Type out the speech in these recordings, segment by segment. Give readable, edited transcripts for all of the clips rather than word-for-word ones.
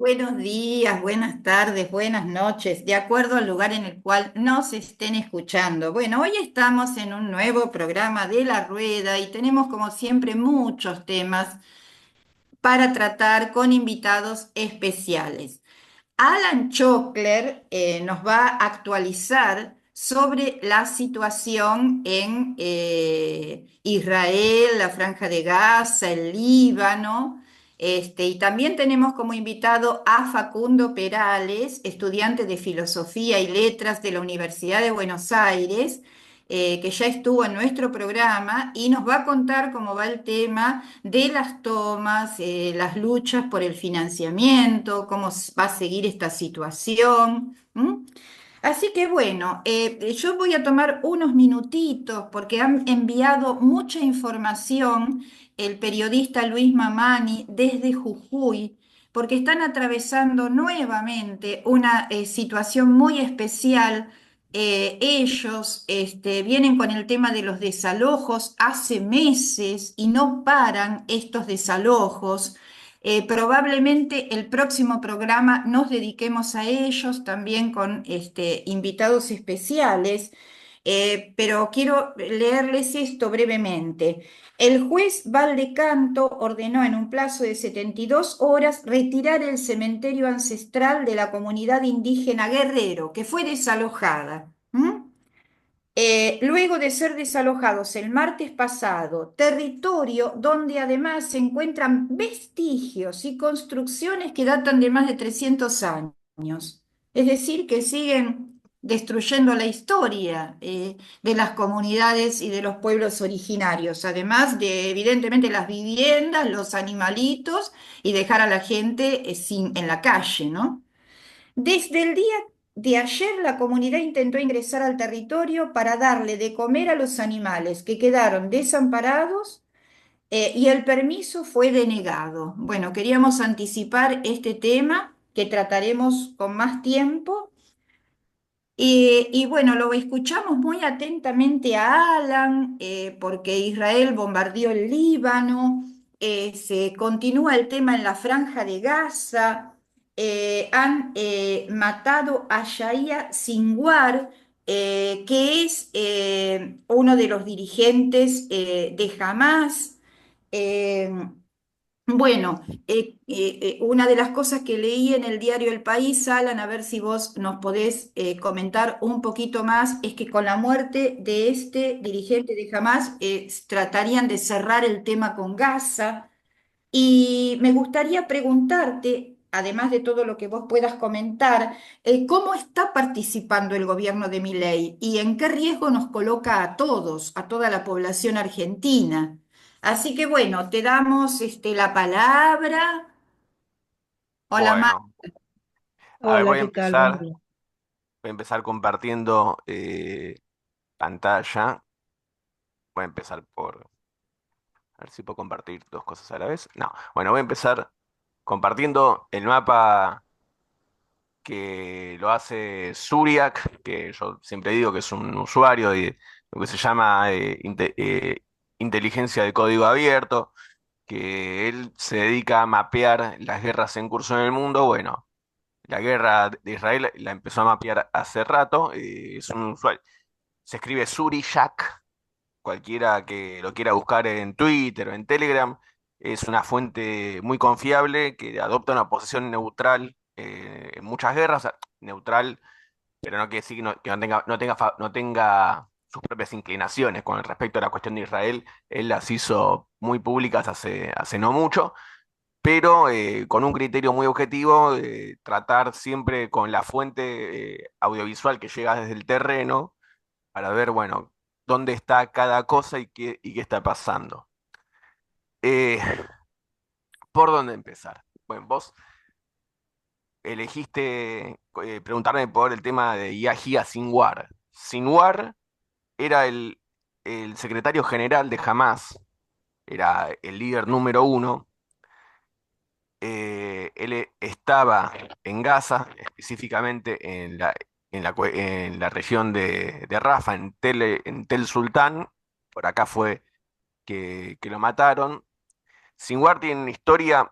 Buenos días, buenas tardes, buenas noches, de acuerdo al lugar en el cual nos estén escuchando. Bueno, hoy estamos en un nuevo programa de La Rueda y tenemos como siempre muchos temas para tratar con invitados especiales. Alan Chokler nos va a actualizar sobre la situación en Israel, la Franja de Gaza, el Líbano. Y también tenemos como invitado a Facundo Perales, estudiante de Filosofía y Letras de la Universidad de Buenos Aires, que ya estuvo en nuestro programa y nos va a contar cómo va el tema de las tomas, las luchas por el financiamiento, cómo va a seguir esta situación. ¿M? Así que bueno, yo voy a tomar unos minutitos porque han enviado mucha información el periodista Luis Mamani desde Jujuy, porque están atravesando nuevamente una situación muy especial. Ellos vienen con el tema de los desalojos hace meses y no paran estos desalojos. Probablemente el próximo programa nos dediquemos a ellos también con invitados especiales, pero quiero leerles esto brevemente. El juez Valdecanto ordenó en un plazo de 72 horas retirar el cementerio ancestral de la comunidad indígena Guerrero, que fue desalojada. Luego de ser desalojados el martes pasado, territorio donde además se encuentran vestigios y construcciones que datan de más de 300 años, es decir, que siguen destruyendo la historia de las comunidades y de los pueblos originarios, además de evidentemente las viviendas, los animalitos y dejar a la gente en la calle, ¿no? Desde el día de ayer, la comunidad intentó ingresar al territorio para darle de comer a los animales que quedaron desamparados, y el permiso fue denegado. Bueno, queríamos anticipar este tema que trataremos con más tiempo. Y bueno, lo escuchamos muy atentamente a Alan, porque Israel bombardeó el Líbano, se continúa el tema en la Franja de Gaza, han matado a Yahya Sinwar, que es uno de los dirigentes de Hamas. Eh, bueno, una de las cosas que leí en el diario El País, Alan, a ver si vos nos podés comentar un poquito más, es que con la muerte de este dirigente de Hamas tratarían de cerrar el tema con Gaza. Y me gustaría preguntarte, además de todo lo que vos puedas comentar, ¿cómo está participando el gobierno de Milei y en qué riesgo nos coloca a todos, a toda la población argentina? Así que bueno, te damos la palabra. Hola, Bueno, a ver, Hola, ¿qué tal? Buen día. voy a empezar compartiendo pantalla. Voy a empezar por, a ver si puedo compartir dos cosas a la vez. No, bueno, voy a empezar compartiendo el mapa que lo hace Zuriak, que yo siempre digo que es un usuario de lo que se llama inteligencia de código abierto, que él se dedica a mapear las guerras en curso en el mundo. Bueno, la guerra de Israel la empezó a mapear hace rato. Es un usuario. Se escribe Suriyak, cualquiera que lo quiera buscar en Twitter o en Telegram. Es una fuente muy confiable que adopta una posición neutral en muchas guerras. Neutral, pero no quiere decir que no tenga sus propias inclinaciones con respecto a la cuestión de Israel. Él las hizo muy públicas hace no mucho, pero con un criterio muy objetivo, tratar siempre con la fuente audiovisual que llega desde el terreno para ver, bueno, dónde está cada cosa y qué está pasando. Eh, ¿Por dónde empezar? Bueno, vos elegiste preguntarme por el tema de Yahya Sinwar. Sinwar era el secretario general de Hamas, era el líder número uno. Él estaba en Gaza, específicamente en la región de Rafa, en Tel Sultán. Por acá fue que lo mataron. Sinwar tiene una historia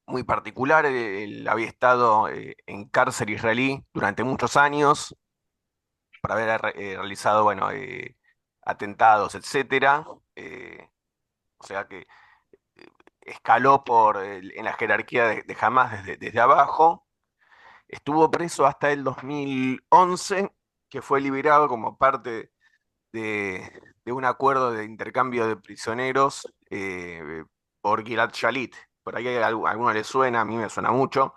muy particular. Él había estado en cárcel israelí durante muchos años por haber realizado, bueno, atentados, etcétera. Eh, o sea que escaló en la jerarquía de Hamas desde abajo. Estuvo preso hasta el 2011, que fue liberado como parte de un acuerdo de intercambio de prisioneros por Gilad Shalit. Por ahí a alguno le suena, a mí me suena mucho.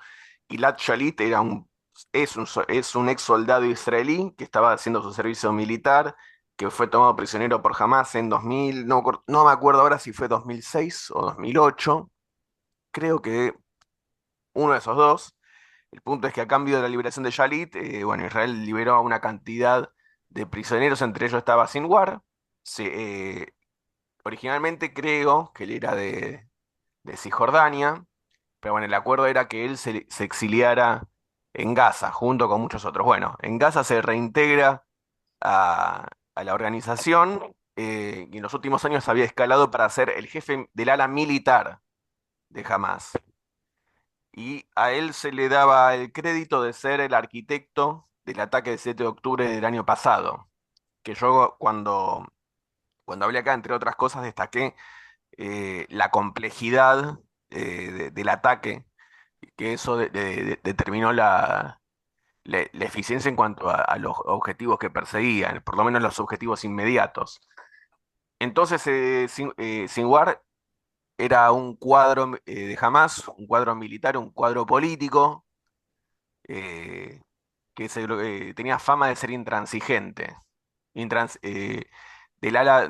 Gilad Shalit es un ex soldado israelí que estaba haciendo su servicio militar, que fue tomado prisionero por Hamas en 2000, no me acuerdo ahora si fue 2006 o 2008, creo que uno de esos dos. El punto es que a cambio de la liberación de Shalit, bueno, Israel liberó a una cantidad de prisioneros, entre ellos estaba Sinwar. Originalmente creo que él era de Cisjordania, pero bueno, el acuerdo era que él se exiliara en Gaza, junto con muchos otros. Bueno, en Gaza se reintegra a la organización y en los últimos años había escalado para ser el jefe del ala militar de Hamas. Y a él se le daba el crédito de ser el arquitecto del ataque del 7 de octubre del año pasado, que yo cuando hablé acá, entre otras cosas, destaqué la complejidad del ataque, que eso determinó la eficiencia en cuanto a los objetivos que perseguían, por lo menos los objetivos inmediatos. Entonces, Sinwar era un cuadro de Hamas, un cuadro militar, un cuadro político, eh, tenía fama de ser intransigente. Intrans- eh, del ala,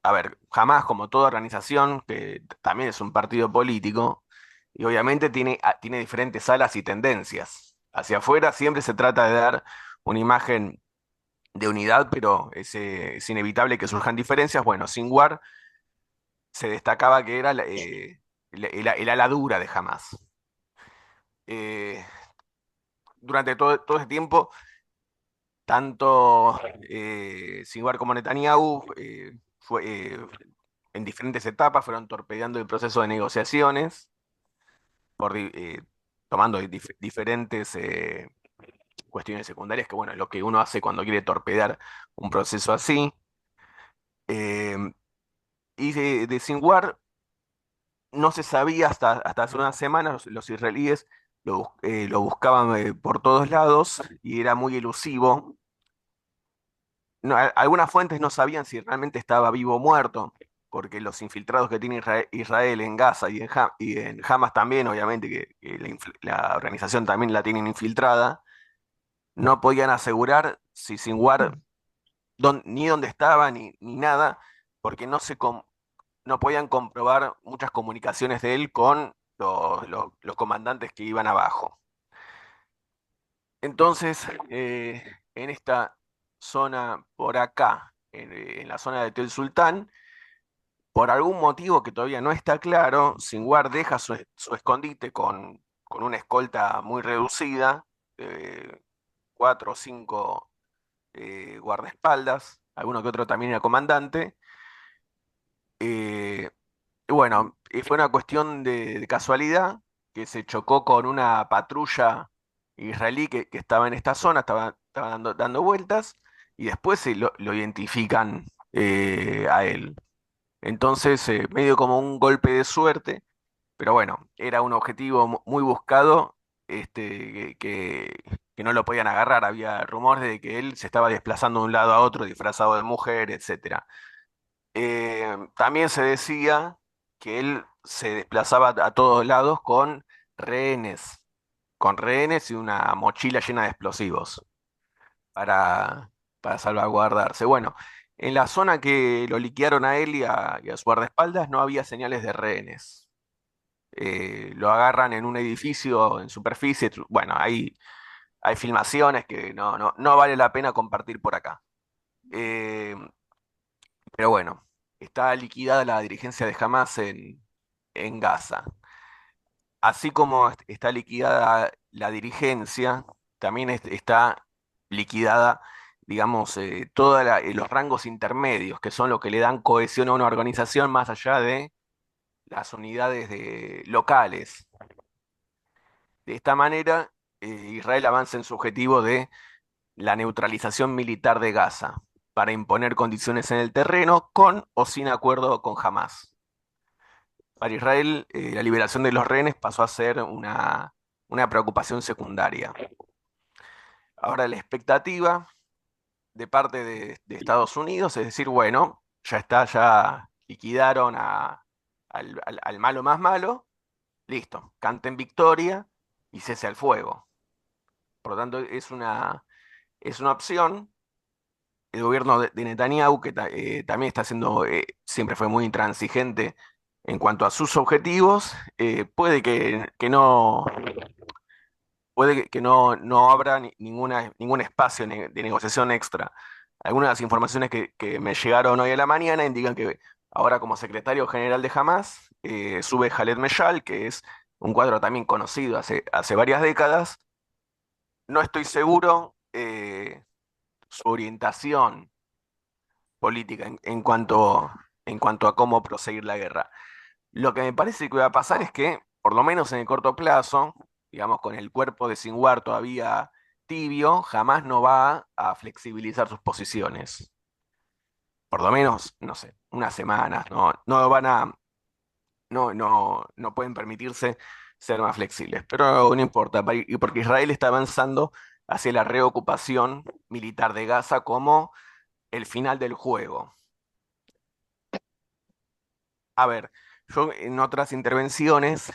a ver, jamás como toda organización, que también es un partido político, y obviamente tiene diferentes alas y tendencias. Hacia afuera siempre se trata de dar una imagen de unidad, pero es inevitable que surjan diferencias. Bueno, Sinwar se destacaba que era el ala dura de Hamas. Eh, durante todo ese tiempo, tanto Sinwar como Netanyahu en diferentes etapas fueron torpedeando el proceso de negociaciones, tomando diferentes cuestiones secundarias, que bueno, es lo que uno hace cuando quiere torpedear un proceso así. Eh, y de Sinwar no se sabía hasta hace unas semanas, los israelíes lo buscaban por todos lados y era muy elusivo. No, algunas fuentes no sabían si realmente estaba vivo o muerto, porque los infiltrados que tiene Israel en Gaza y en Hamas también, obviamente, que la organización también la tienen infiltrada, no podían asegurar si Sinwar ni dónde estaba ni nada, porque no podían comprobar muchas comunicaciones de él con los comandantes que iban abajo. Entonces, en esta zona por acá, en la zona de Tel Sultán, por algún motivo que todavía no está claro, Sinwar deja su escondite con una escolta muy reducida, eh, cuatro o cinco guardaespaldas, alguno que otro también era comandante. eh, y bueno, y fue una cuestión de casualidad que se chocó con una patrulla israelí que estaba en esta zona, estaba dando vueltas, y después lo identifican a él. Entonces, medio como un golpe de suerte, pero bueno, era un objetivo muy buscado, que no lo podían agarrar. Había rumores de que él se estaba desplazando de un lado a otro disfrazado de mujer, etcétera. También se decía que él se desplazaba a todos lados rehenes, con rehenes y una mochila llena de explosivos para, para salvaguardarse. Bueno, en la zona que lo liquidaron a él y a su guardaespaldas no había señales de rehenes. Lo agarran en un edificio en superficie. Bueno, hay filmaciones que no vale la pena compartir por acá. Eh, pero bueno, está liquidada la dirigencia de Hamas en Gaza. Así como está liquidada la dirigencia, también está liquidada, digamos, todos los rangos intermedios, que son los que le dan cohesión a una organización más allá de las unidades locales. De esta manera, Israel avanza en su objetivo de la neutralización militar de Gaza para imponer condiciones en el terreno con o sin acuerdo con Hamas. Para Israel, la liberación de los rehenes pasó a ser una preocupación secundaria. Ahora la expectativa de parte de Estados Unidos es decir, bueno, ya está, ya liquidaron al malo más malo, listo, canten victoria y cese al fuego. Por lo tanto, es una opción. El gobierno de Netanyahu, que también está siendo, siempre fue muy intransigente en cuanto a sus objetivos, puede que no abra ningún espacio de negociación extra. Algunas de las informaciones que me llegaron hoy a la mañana indican que ahora como secretario general de Hamas sube Khaled Meshal, que es un cuadro también conocido hace varias décadas. No estoy seguro su orientación política en cuanto a cómo proseguir la guerra. Lo que me parece que va a pasar es que, por lo menos en el corto plazo, digamos, con el cuerpo de Sinwar todavía tibio, jamás no va a flexibilizar sus posiciones. Por lo menos, no sé, unas semanas, no van a, no pueden permitirse ser más flexibles. Pero no importa, y porque Israel está avanzando hacia la reocupación militar de Gaza como el final del juego. A ver, yo en otras intervenciones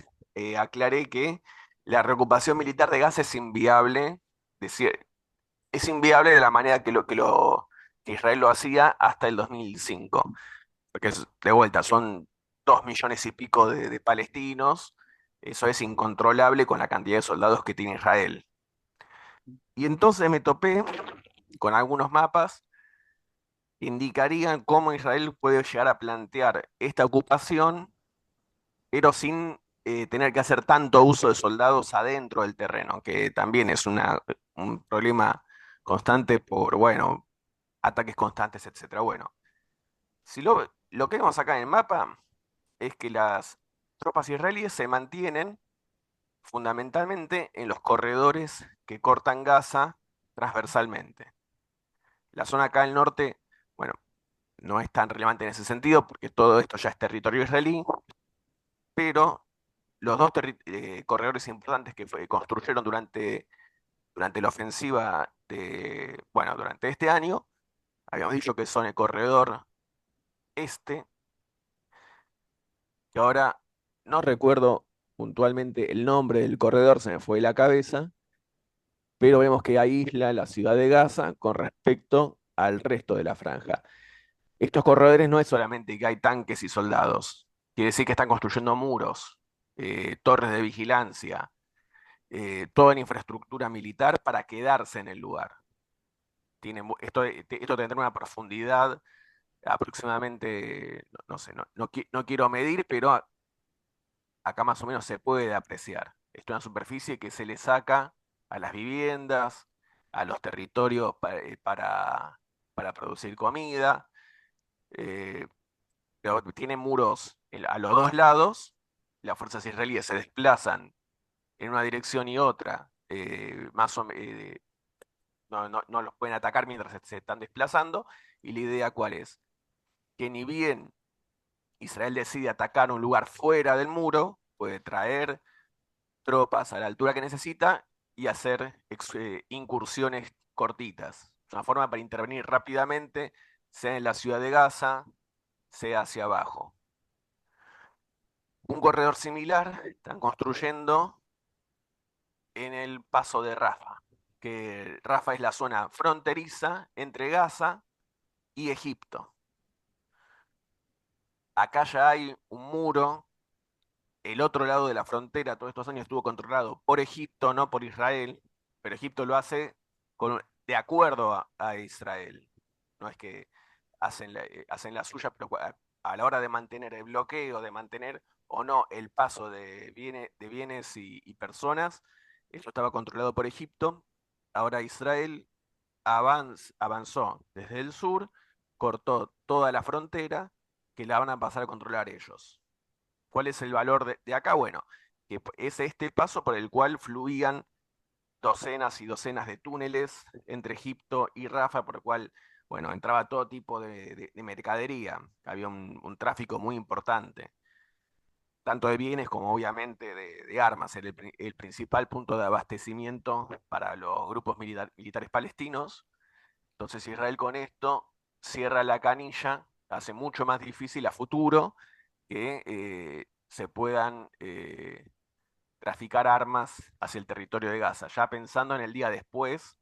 aclaré que la reocupación militar de Gaza es inviable, decir, es inviable de la manera que Israel lo hacía hasta el 2005, porque de vuelta son 2 millones y pico de palestinos, eso es incontrolable con la cantidad de soldados que tiene Israel. Y entonces me topé con algunos mapas que indicarían cómo Israel puede llegar a plantear esta ocupación pero sin tener que hacer tanto uso de soldados adentro del terreno, que también es un problema constante por, bueno, ataques constantes, etcétera. Bueno, si lo que vemos acá en el mapa es que las tropas israelíes se mantienen fundamentalmente en los corredores que cortan Gaza transversalmente. La zona acá al norte, bueno, no es tan relevante en ese sentido porque todo esto ya es territorio israelí, pero los dos corredores importantes que construyeron durante la ofensiva bueno, durante este año, habíamos dicho que son el corredor este, que ahora no recuerdo puntualmente el nombre del corredor, se me fue de la cabeza, pero vemos que aísla la ciudad de Gaza con respecto al resto de la franja. Estos corredores no es solamente que hay tanques y soldados, quiere decir que están construyendo muros, torres de vigilancia, toda la infraestructura militar para quedarse en el lugar. Esto tendrá una profundidad aproximadamente, no sé, no quiero medir, pero acá más o menos se puede apreciar. Esto es una superficie que se le saca a las viviendas, a los territorios para producir comida, eh, pero tiene muros a los dos lados, las fuerzas israelíes se desplazan en una dirección y otra, más o menos no los pueden atacar mientras se están desplazando. Y la idea cuál es, que ni bien Israel decide atacar un lugar fuera del muro, puede traer tropas a la altura que necesita y hacer incursiones cortitas. Es una forma para intervenir rápidamente, sea en la ciudad de Gaza, sea hacia abajo. Un corredor similar están construyendo en el paso de Rafa, que Rafa es la zona fronteriza entre Gaza y Egipto. Acá ya hay un muro, el otro lado de la frontera todos estos años estuvo controlado por Egipto, no por Israel, pero Egipto lo hace de acuerdo a Israel. No es que hacen la suya, pero a la hora de mantener el bloqueo, de mantener o no el paso de bienes y personas, esto estaba controlado por Egipto. Ahora Israel avanzó desde el sur, cortó toda la frontera que la van a pasar a controlar ellos. ¿Cuál es el valor de acá? Bueno, que es este paso por el cual fluían docenas y docenas de túneles entre Egipto y Rafa, por el cual, bueno, entraba todo tipo de mercadería. Había un tráfico muy importante, tanto de bienes como obviamente de armas. Era el principal punto de abastecimiento para los grupos militares palestinos. Entonces Israel con esto cierra la canilla, hace mucho más difícil a futuro que se puedan traficar armas hacia el territorio de Gaza, ya pensando en el día después,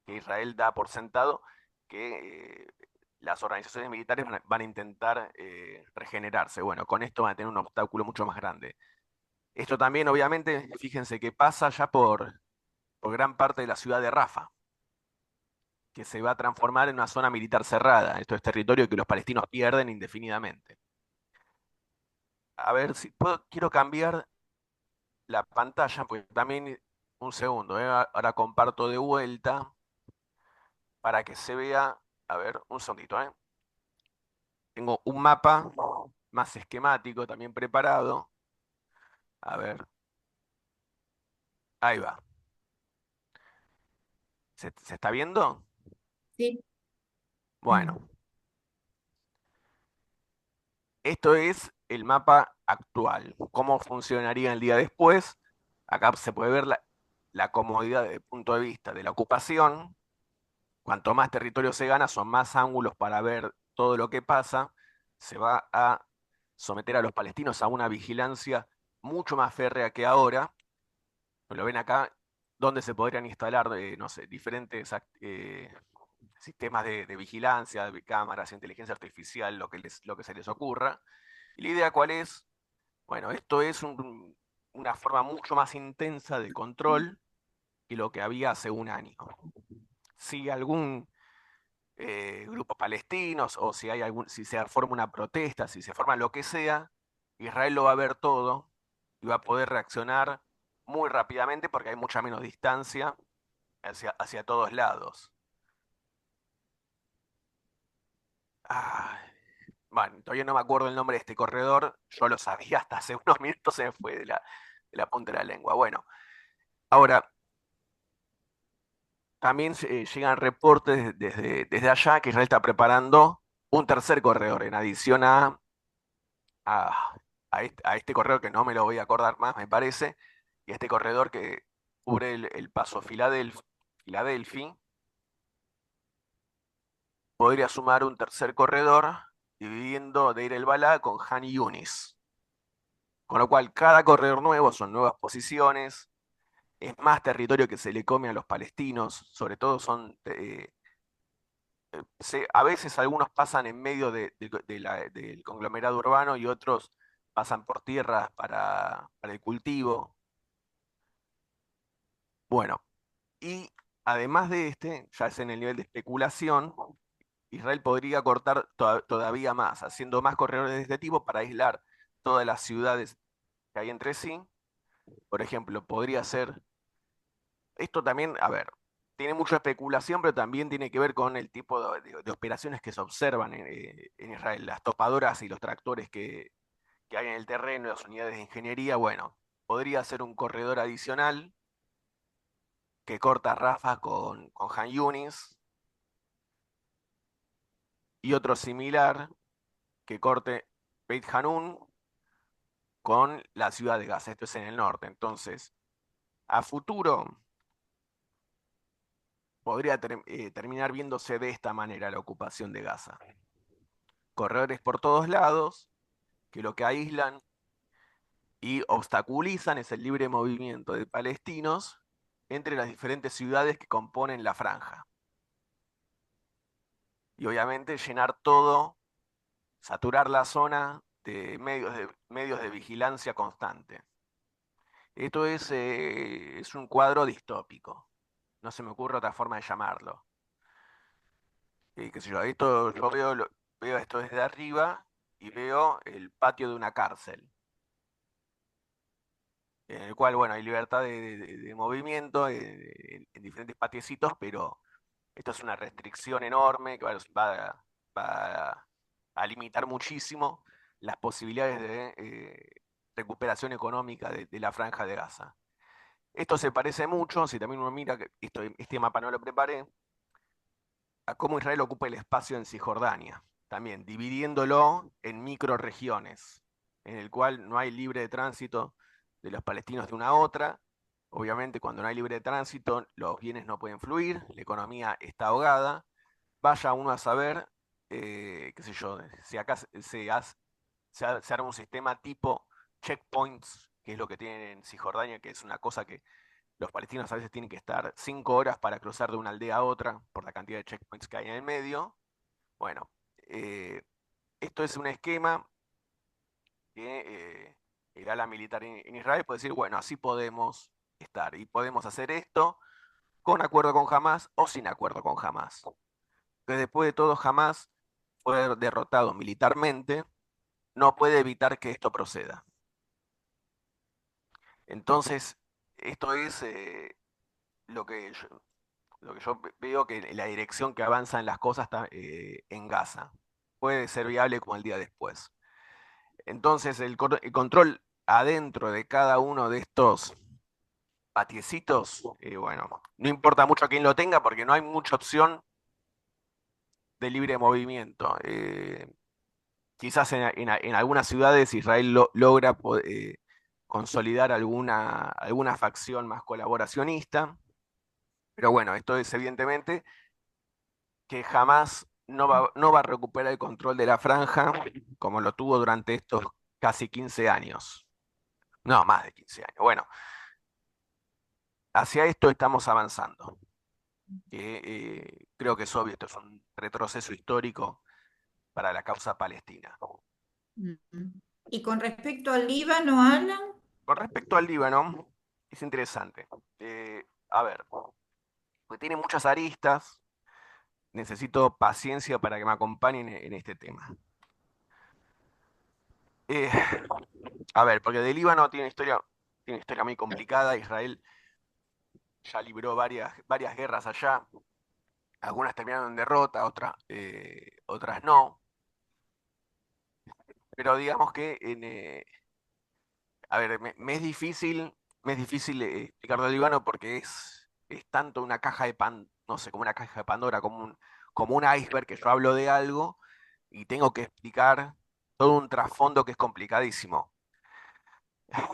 que Israel da por sentado que las organizaciones militares van a intentar regenerarse. Bueno, con esto van a tener un obstáculo mucho más grande. Esto también, obviamente, fíjense que pasa ya por gran parte de la ciudad de Rafa, que se va a transformar en una zona militar cerrada. Esto es territorio que los palestinos pierden indefinidamente. A ver si puedo, quiero cambiar la pantalla, pues también un segundo, ahora comparto de vuelta para que se vea, a ver, un segundito, ¿eh? Tengo un mapa más esquemático también preparado. A ver, ahí va. ¿Se está viendo? Sí. Mm. Bueno, esto es el mapa actual. ¿Cómo funcionaría el día después? Acá se puede ver la comodidad desde el punto de vista de la ocupación. Cuanto más territorio se gana, son más ángulos para ver todo lo que pasa. Se va a someter a los palestinos a una vigilancia mucho más férrea que ahora. Lo ven acá, donde se podrían instalar, no sé, diferentes sistemas de vigilancia, de cámaras, inteligencia artificial, lo que se les ocurra. Y la idea cuál es, bueno, esto es una forma mucho más intensa de control que lo que había hace un año. Si algún grupos palestinos o si hay si se forma una protesta, si se forma lo que sea, Israel lo va a ver todo y va a poder reaccionar muy rápidamente porque hay mucha menos distancia hacia todos lados. Ah, bueno, todavía no me acuerdo el nombre de este corredor, yo lo sabía hasta hace unos minutos, se me fue de la punta de la lengua. Bueno, ahora, también llegan reportes desde allá que Israel está preparando un tercer corredor en adición a, a este corredor que no me lo voy a acordar más, me parece, y este corredor que cubre el paso Filadelfia, podría sumar un tercer corredor dividiendo Deir el Balá con Han Yunis. Con lo cual, cada corredor nuevo son nuevas posiciones, es más territorio que se le come a los palestinos, sobre todo a veces algunos pasan en medio del conglomerado urbano y otros pasan por tierra para el cultivo. Bueno, y además de ya es en el nivel de especulación, Israel podría cortar todavía más, haciendo más corredores de este tipo para aislar todas las ciudades que hay entre sí. Por ejemplo, podría ser, esto también, a ver, tiene mucha especulación, pero también tiene que ver con el tipo de operaciones que se observan en Israel, las topadoras y los tractores que hay en el terreno, las unidades de ingeniería. Bueno, podría ser un corredor adicional que corta Rafa con Han Yunis y otro similar que corte Beit Hanun con la ciudad de Gaza. Esto es en el norte. Entonces, a futuro podría terminar viéndose de esta manera la ocupación de Gaza. Corredores por todos lados que lo que aíslan y obstaculizan es el libre movimiento de palestinos entre las diferentes ciudades que componen la franja. Y obviamente llenar todo, saturar la zona de medios de vigilancia constante. Esto es un cuadro distópico. No se me ocurre otra forma de llamarlo. Qué sé yo, esto, yo veo esto desde arriba y veo el patio de una cárcel, en el cual, bueno, hay libertad de movimiento en diferentes patiecitos, pero esto es una restricción enorme que va a limitar muchísimo. las posibilidades de recuperación económica de la franja de Gaza. Esto se parece mucho, si también uno mira, que este mapa no lo preparé, a cómo Israel ocupa el espacio en Cisjordania, también dividiéndolo en microregiones, en el cual no hay libre tránsito de los palestinos de una a otra. Obviamente, cuando no hay libre tránsito, los bienes no pueden fluir, la economía está ahogada. Vaya uno a saber, qué sé yo, si acá se arma un sistema tipo checkpoints, que es lo que tienen en Cisjordania, que es una cosa que los palestinos a veces tienen que estar 5 horas para cruzar de una aldea a otra por la cantidad de checkpoints que hay en el medio. Bueno, eh, esto es un esquema que el ala militar en Israel puede decir, bueno, así podemos estar y podemos hacer esto con acuerdo con Hamas o sin acuerdo con Hamas. Que después de todo, Hamas fue derrotado militarmente, no puede evitar que esto proceda. Entonces, esto es lo que yo, lo que yo veo, que la dirección que avanzan las cosas está en Gaza. Puede ser viable como el día después. Entonces, el control adentro de cada uno de estos patiecitos, bueno, no importa mucho quién lo tenga porque no hay mucha opción de libre movimiento. Quizás en algunas ciudades Israel logra consolidar alguna facción más colaboracionista, pero bueno, esto es evidentemente que jamás no va a recuperar el control de la franja como lo tuvo durante estos casi 15 años. No, más de 15 años. Bueno, hacia esto estamos avanzando. Creo que es obvio, esto es un retroceso histórico para la causa palestina. Mm. Y con respecto al Líbano, Alan, Con respecto al Líbano, es interesante. A ver, porque tiene muchas aristas, necesito paciencia para que me acompañen en este tema. Eh, a ver, porque de Líbano tiene historia muy complicada. Israel ya libró varias guerras allá. Algunas terminaron en derrota, otras no. Pero digamos que a ver, me es difícil explicar del Líbano porque es tanto una caja de no sé, como una caja de Pandora, como un iceberg que yo hablo de algo y tengo que explicar todo un trasfondo que es complicadísimo.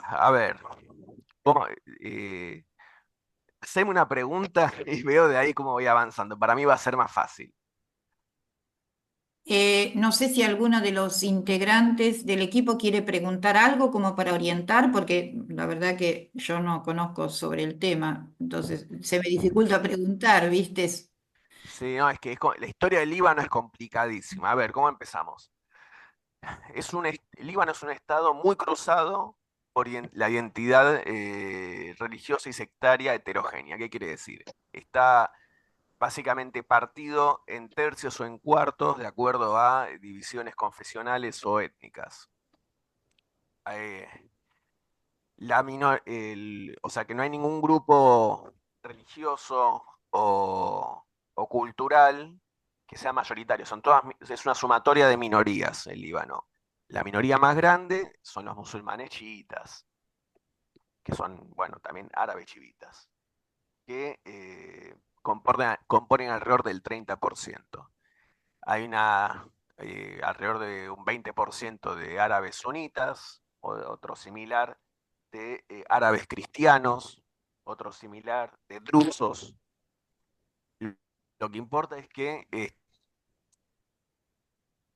A ver, ¿cómo, eh, haceme una pregunta y veo de ahí cómo voy avanzando. Para mí va a ser más fácil. no sé si alguno de los integrantes del equipo quiere preguntar algo como para orientar, porque la verdad que yo no conozco sobre el tema, entonces se me dificulta preguntar, ¿viste? Sí, no, es que la historia del Líbano es complicadísima. A ver, ¿cómo empezamos? El Líbano es un estado muy cruzado por la identidad religiosa y sectaria heterogénea. ¿Qué quiere decir? Está básicamente partido en tercios o en cuartos de acuerdo a divisiones confesionales o étnicas. Eh, o sea que no hay ningún grupo religioso o cultural que sea mayoritario. Es una sumatoria de minorías el Líbano. La minoría más grande son los musulmanes chiitas, que son, bueno, también árabes chiitas, que componen alrededor del 30%. Hay alrededor de un 20% de árabes sunitas, otro similar de árabes cristianos, otro similar de drusos. Lo que importa es que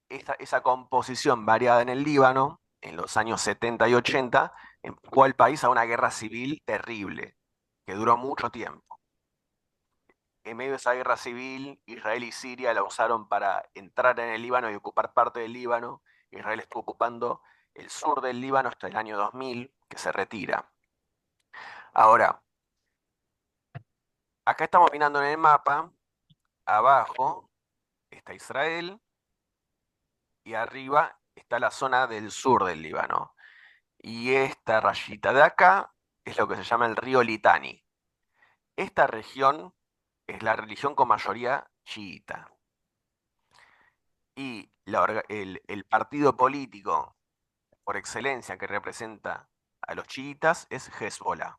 esa composición variada en el Líbano, en los años 70 y 80, empujó al país a una guerra civil terrible, que duró mucho tiempo. En medio de esa guerra civil, Israel y Siria la usaron para entrar en el Líbano y ocupar parte del Líbano. Israel estuvo ocupando el sur del Líbano hasta el año 2000, que se retira. Ahora, acá estamos mirando en el mapa, abajo está Israel y arriba está la zona del sur del Líbano. Y esta rayita de acá es lo que se llama el río Litani. Esta región es la religión con mayoría chiita. Y el partido político por excelencia que representa a los chiitas es Hezbollah.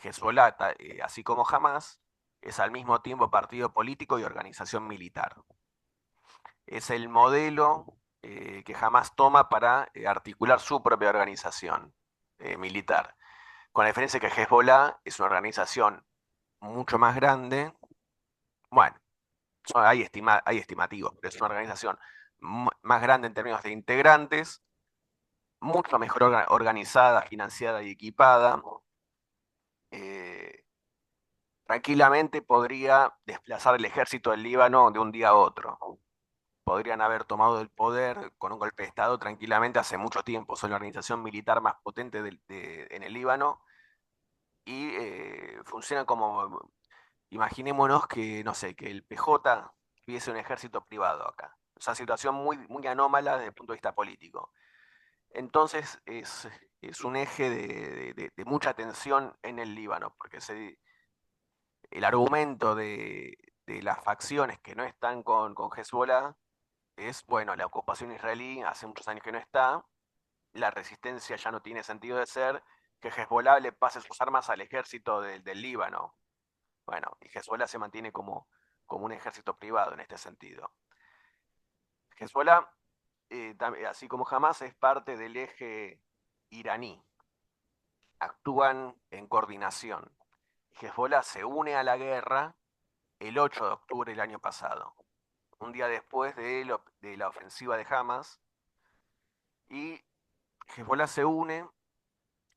Hezbollah, así como Hamas, es al mismo tiempo partido político y organización militar. Es el modelo que Hamas toma para articular su propia organización militar. Con la diferencia que Hezbollah es una organización mucho más grande. Bueno, hay estimativos, pero es una organización más grande en términos de integrantes, mucho mejor organizada, financiada y equipada. eh, Tranquilamente podría desplazar el ejército del Líbano de un día a otro. Podrían haber tomado el poder con un golpe de Estado tranquilamente hace mucho tiempo. Son la organización militar más potente en el Líbano y funcionan como, imaginémonos que, no sé, que el PJ tuviese un ejército privado acá. O sea, situación muy, muy anómala desde el punto de vista político. Entonces es un eje de mucha tensión en el Líbano, porque el argumento de las facciones que no están con Hezbollah es, bueno, la ocupación israelí hace muchos años que no está, la resistencia ya no tiene sentido de ser, que Hezbollah le pase sus armas al ejército del Líbano. Bueno, y Hezbollah se mantiene como un ejército privado en este sentido. Hezbollah, así como Hamas, es parte del eje iraní. Actúan en coordinación. Hezbollah se une a la guerra el 8 de octubre del año pasado, un día después de la ofensiva de Hamas, y Hezbollah se une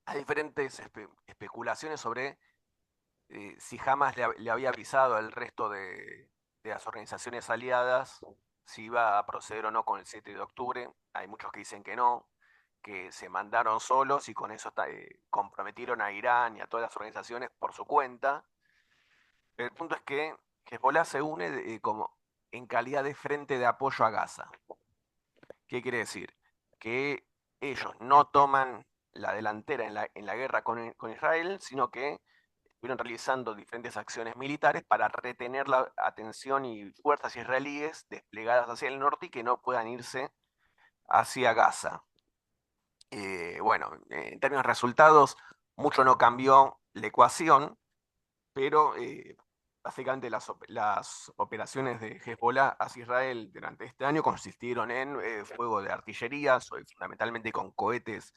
a diferentes especulaciones sobre si Hamas le había avisado al resto de las organizaciones aliadas si iba a proceder o no con el 7 de octubre. Hay muchos que dicen que no, que se mandaron solos y con eso comprometieron a Irán y a todas las organizaciones por su cuenta. El punto es que Hezbollah se une como en calidad de frente de apoyo a Gaza. ¿Qué quiere decir? Que ellos no toman la delantera en la guerra con Israel, sino que estuvieron realizando diferentes acciones militares para retener la atención y fuerzas israelíes desplegadas hacia el norte y que no puedan irse hacia Gaza. Bueno, en términos de resultados, mucho no cambió la ecuación, pero básicamente las operaciones de Hezbollah hacia Israel durante este año consistieron en fuego de artillería, fundamentalmente con cohetes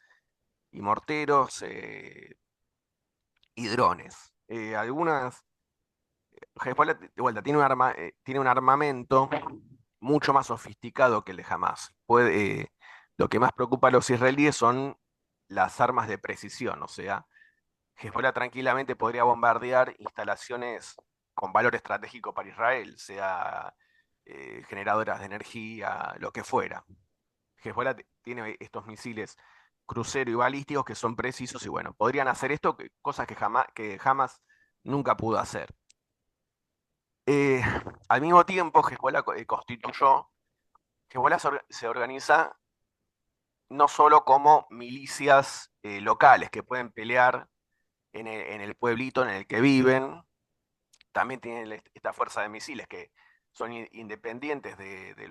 y morteros y drones. Hezbollah, de vuelta, tiene un armamento mucho más sofisticado que el de Hamas. Lo que más preocupa a los israelíes son las armas de precisión, o sea, Hezbollah tranquilamente podría bombardear instalaciones con valor estratégico para Israel, sea generadoras de energía, lo que fuera. Hezbollah tiene estos misiles crucero y balísticos que son precisos y bueno, podrían hacer esto, cosas que jamás nunca pudo hacer. Eh, Al mismo tiempo, Hezbollah se organiza no solo como milicias locales que pueden pelear en el pueblito en el que viven, también tienen esta fuerza de misiles que son independientes de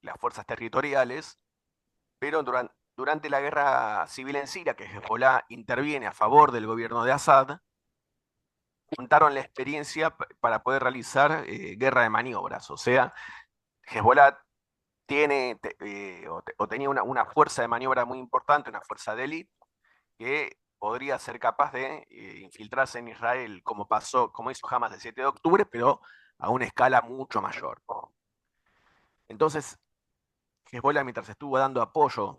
las fuerzas territoriales, pero durante la guerra civil en Siria, que Hezbollah interviene a favor del gobierno de Assad, juntaron la experiencia para poder realizar guerra de maniobras. O sea, Hezbollah tenía una fuerza de maniobra muy importante, una fuerza de élite, que podría ser capaz de infiltrarse en Israel, como hizo Hamas el 7 de octubre, pero a una escala mucho mayor. Entonces, Hezbollah, mientras estuvo dando apoyo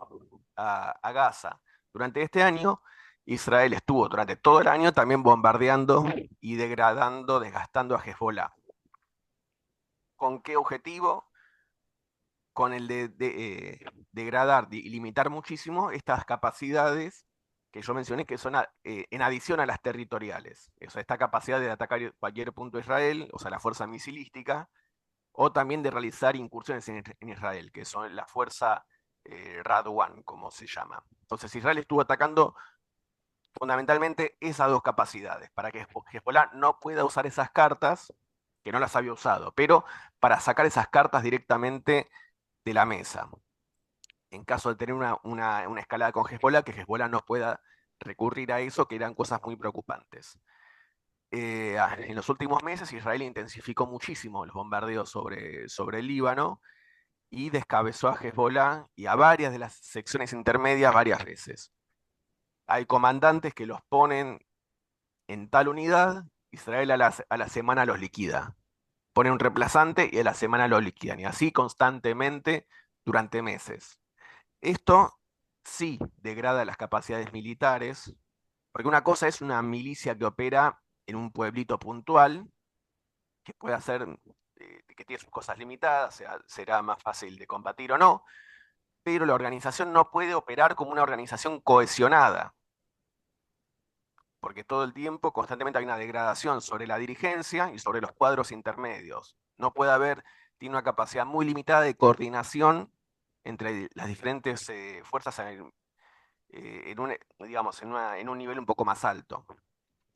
a Gaza durante este año, Israel estuvo durante todo el año también bombardeando y degradando, desgastando a Hezbollah. ¿Con qué objetivo? Con el de degradar y limitar muchísimo estas capacidades que yo mencioné, que son en adición a las territoriales. O sea, esta capacidad de atacar cualquier punto de Israel, o sea, la fuerza misilística, o también de realizar incursiones en Israel, que son la fuerza Radwan, como se llama. Entonces, Israel estuvo atacando fundamentalmente esas dos capacidades, para que Hezbollah no pueda usar esas cartas, que no las había usado, pero para sacar esas cartas directamente de la mesa. en caso de tener una escalada con Hezbollah, que Hezbollah no pueda recurrir a eso, que eran cosas muy preocupantes. En los últimos meses Israel intensificó muchísimo los bombardeos sobre el Líbano y descabezó a Hezbollah y a varias de las secciones intermedias varias veces. Hay comandantes que los ponen en tal unidad, Israel a la semana los liquida. Pone un reemplazante y a la semana los liquidan. Y así constantemente durante meses. Esto sí degrada las capacidades militares, porque una cosa es una milicia que opera en un pueblito puntual, que puede hacer, que tiene sus cosas limitadas, será más fácil de combatir o no, pero la organización no puede operar como una organización cohesionada, porque todo el tiempo, constantemente hay una degradación sobre la dirigencia y sobre los cuadros intermedios. No puede haber, tiene una capacidad muy limitada de coordinación entre las diferentes fuerzas en un, digamos, en un nivel un poco más alto.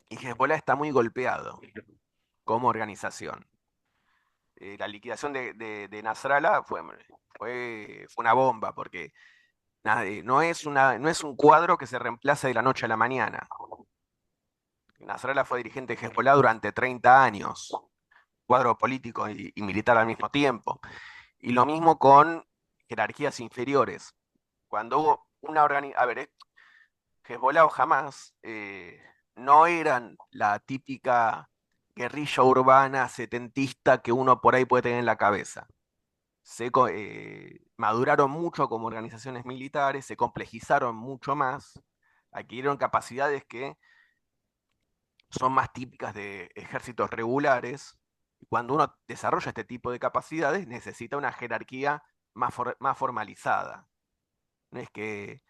Y Hezbollah está muy golpeado como organización. La liquidación de Nasrallah fue una bomba, porque no es un cuadro que se reemplace de la noche a la mañana. Nasrallah fue dirigente de Hezbollah durante 30 años, cuadro político y militar al mismo tiempo. Y lo mismo con jerarquías inferiores. Cuando hubo una organización, a ver, Hezbollah o Hamas no eran la típica guerrilla urbana setentista que uno por ahí puede tener en la cabeza. Maduraron mucho como organizaciones militares, se complejizaron mucho más, adquirieron capacidades que son más típicas de ejércitos regulares. Cuando uno desarrolla este tipo de capacidades, necesita una jerarquía más formalizada. No es que,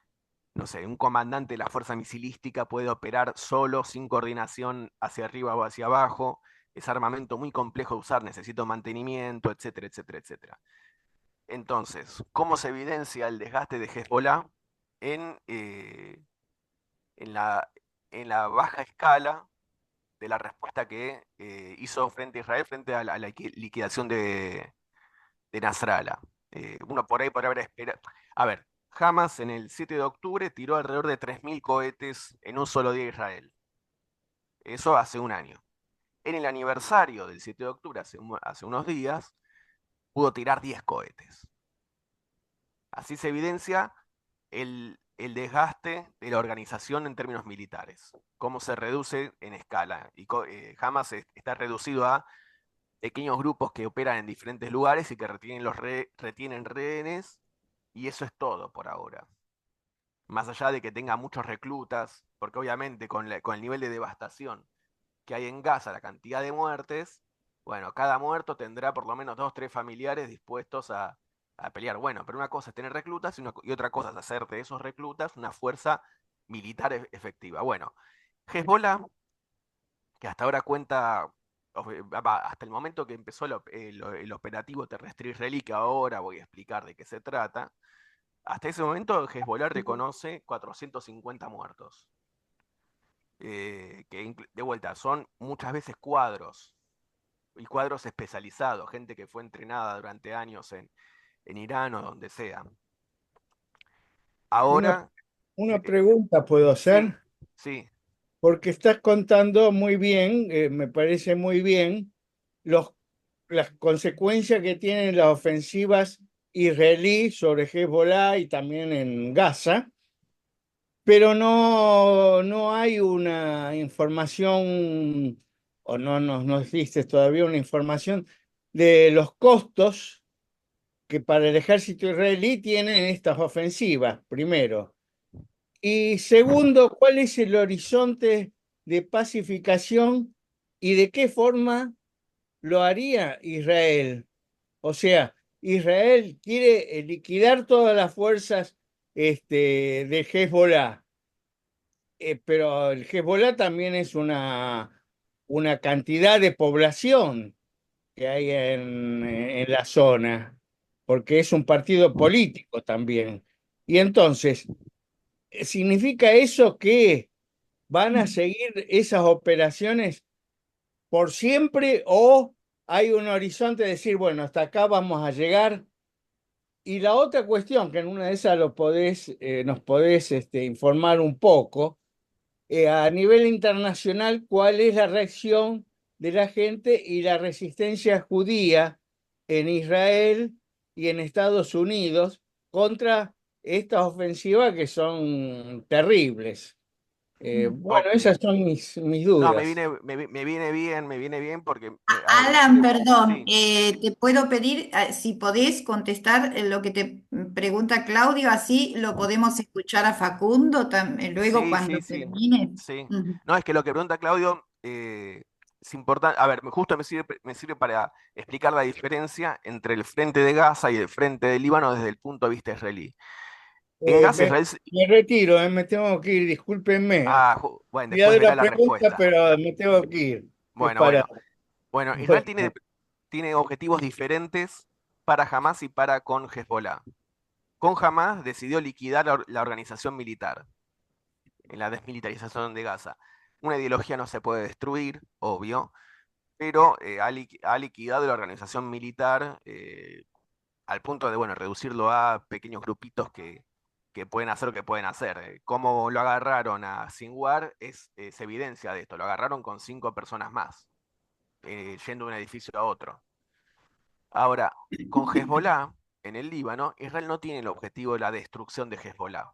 no sé, un comandante de la fuerza misilística puede operar solo, sin coordinación hacia arriba o hacia abajo. Es armamento muy complejo de usar, necesita mantenimiento, etcétera, etcétera, etcétera. Entonces, ¿cómo se evidencia el desgaste de Hezbollah en, eh, en la, en la baja escala de la respuesta que hizo frente a Israel, frente a la liquidación de Nasrallah? Uno por ahí podría haber esperado. A ver, Hamas en el 7 de octubre tiró alrededor de 3.000 cohetes en un solo día a Israel. Eso hace un año. En el aniversario del 7 de octubre, hace unos días, pudo tirar 10 cohetes. Así se evidencia el desgaste de la organización en términos militares, cómo se reduce en escala. Y Hamas está reducido a pequeños grupos que operan en diferentes lugares y que retienen rehenes, y eso es todo por ahora. Más allá de que tenga muchos reclutas, porque obviamente con el nivel de devastación que hay en Gaza, la cantidad de muertes, bueno, cada muerto tendrá por lo menos dos, tres familiares dispuestos a pelear. Bueno, pero una cosa es tener reclutas y otra cosa es hacer de esos reclutas una fuerza militar efectiva. Bueno, Hezbollah, que hasta ahora cuenta, hasta el momento que empezó el operativo terrestre israelí, que ahora voy a explicar de qué se trata, hasta ese momento Hezbollah reconoce 450 muertos. De vuelta, son muchas veces cuadros y cuadros especializados, gente que fue entrenada durante años en Irán o donde sea. Una, Ahora, una eh, pregunta puedo sí, hacer, sí, porque estás contando muy bien, me parece muy bien, los, las consecuencias que tienen las ofensivas israelíes sobre Hezbollah y también en Gaza, pero no hay una información, o no nos diste todavía una información de los costos que para el ejército israelí tienen estas ofensivas, primero. Y segundo, ¿cuál es el horizonte de pacificación y de qué forma lo haría Israel? O sea, Israel quiere liquidar todas las fuerzas de Hezbollah, pero el Hezbollah también es una cantidad de población que hay en la zona, porque es un partido político también. Y entonces, ¿significa eso que van a seguir esas operaciones por siempre o hay un horizonte de decir, bueno, hasta acá vamos a llegar Y la otra cuestión, que en una de esas nos podés informar un poco, a nivel internacional, ¿cuál es la reacción de la gente y la resistencia judía en Israel y en Estados Unidos contra estas ofensivas que son terribles? Bueno, Ok. esas son mis No, dudas. me viene bien porque, a ver, Alan, perdón, sí, te puedo pedir si podés contestar lo que te pregunta Claudio, así lo podemos escuchar a Facundo luego sí, sí, cuando sí, termine. sí. Ujú. No, es que lo que pregunta Claudio es importante. A ver, justo me sirve para explicar la diferencia entre el frente de Gaza y el frente de Líbano desde el punto de vista israelí. En Eh, Gaza, me, Israel. me retiro, me tengo que ir, discúlpenme. Bueno, Ya después de verá la la pregunta, respuesta. pero me tengo que ir. Bueno, Para, bueno. Bueno, Israel bueno, tiene objetivos diferentes para Hamas y para con Hezbollah. Con Hamas decidió liquidar la organización militar en la desmilitarización de Gaza. Una ideología no se puede destruir, obvio, pero ha liquidado la organización militar al punto de, bueno, reducirlo a pequeños grupitos que pueden hacer lo que pueden hacer. Cómo lo agarraron a Sinwar es evidencia de esto. Lo agarraron con 5 personas más, yendo de un edificio a otro. Ahora, con Hezbollah, en el Líbano, Israel no tiene el objetivo de la destrucción de Hezbollah.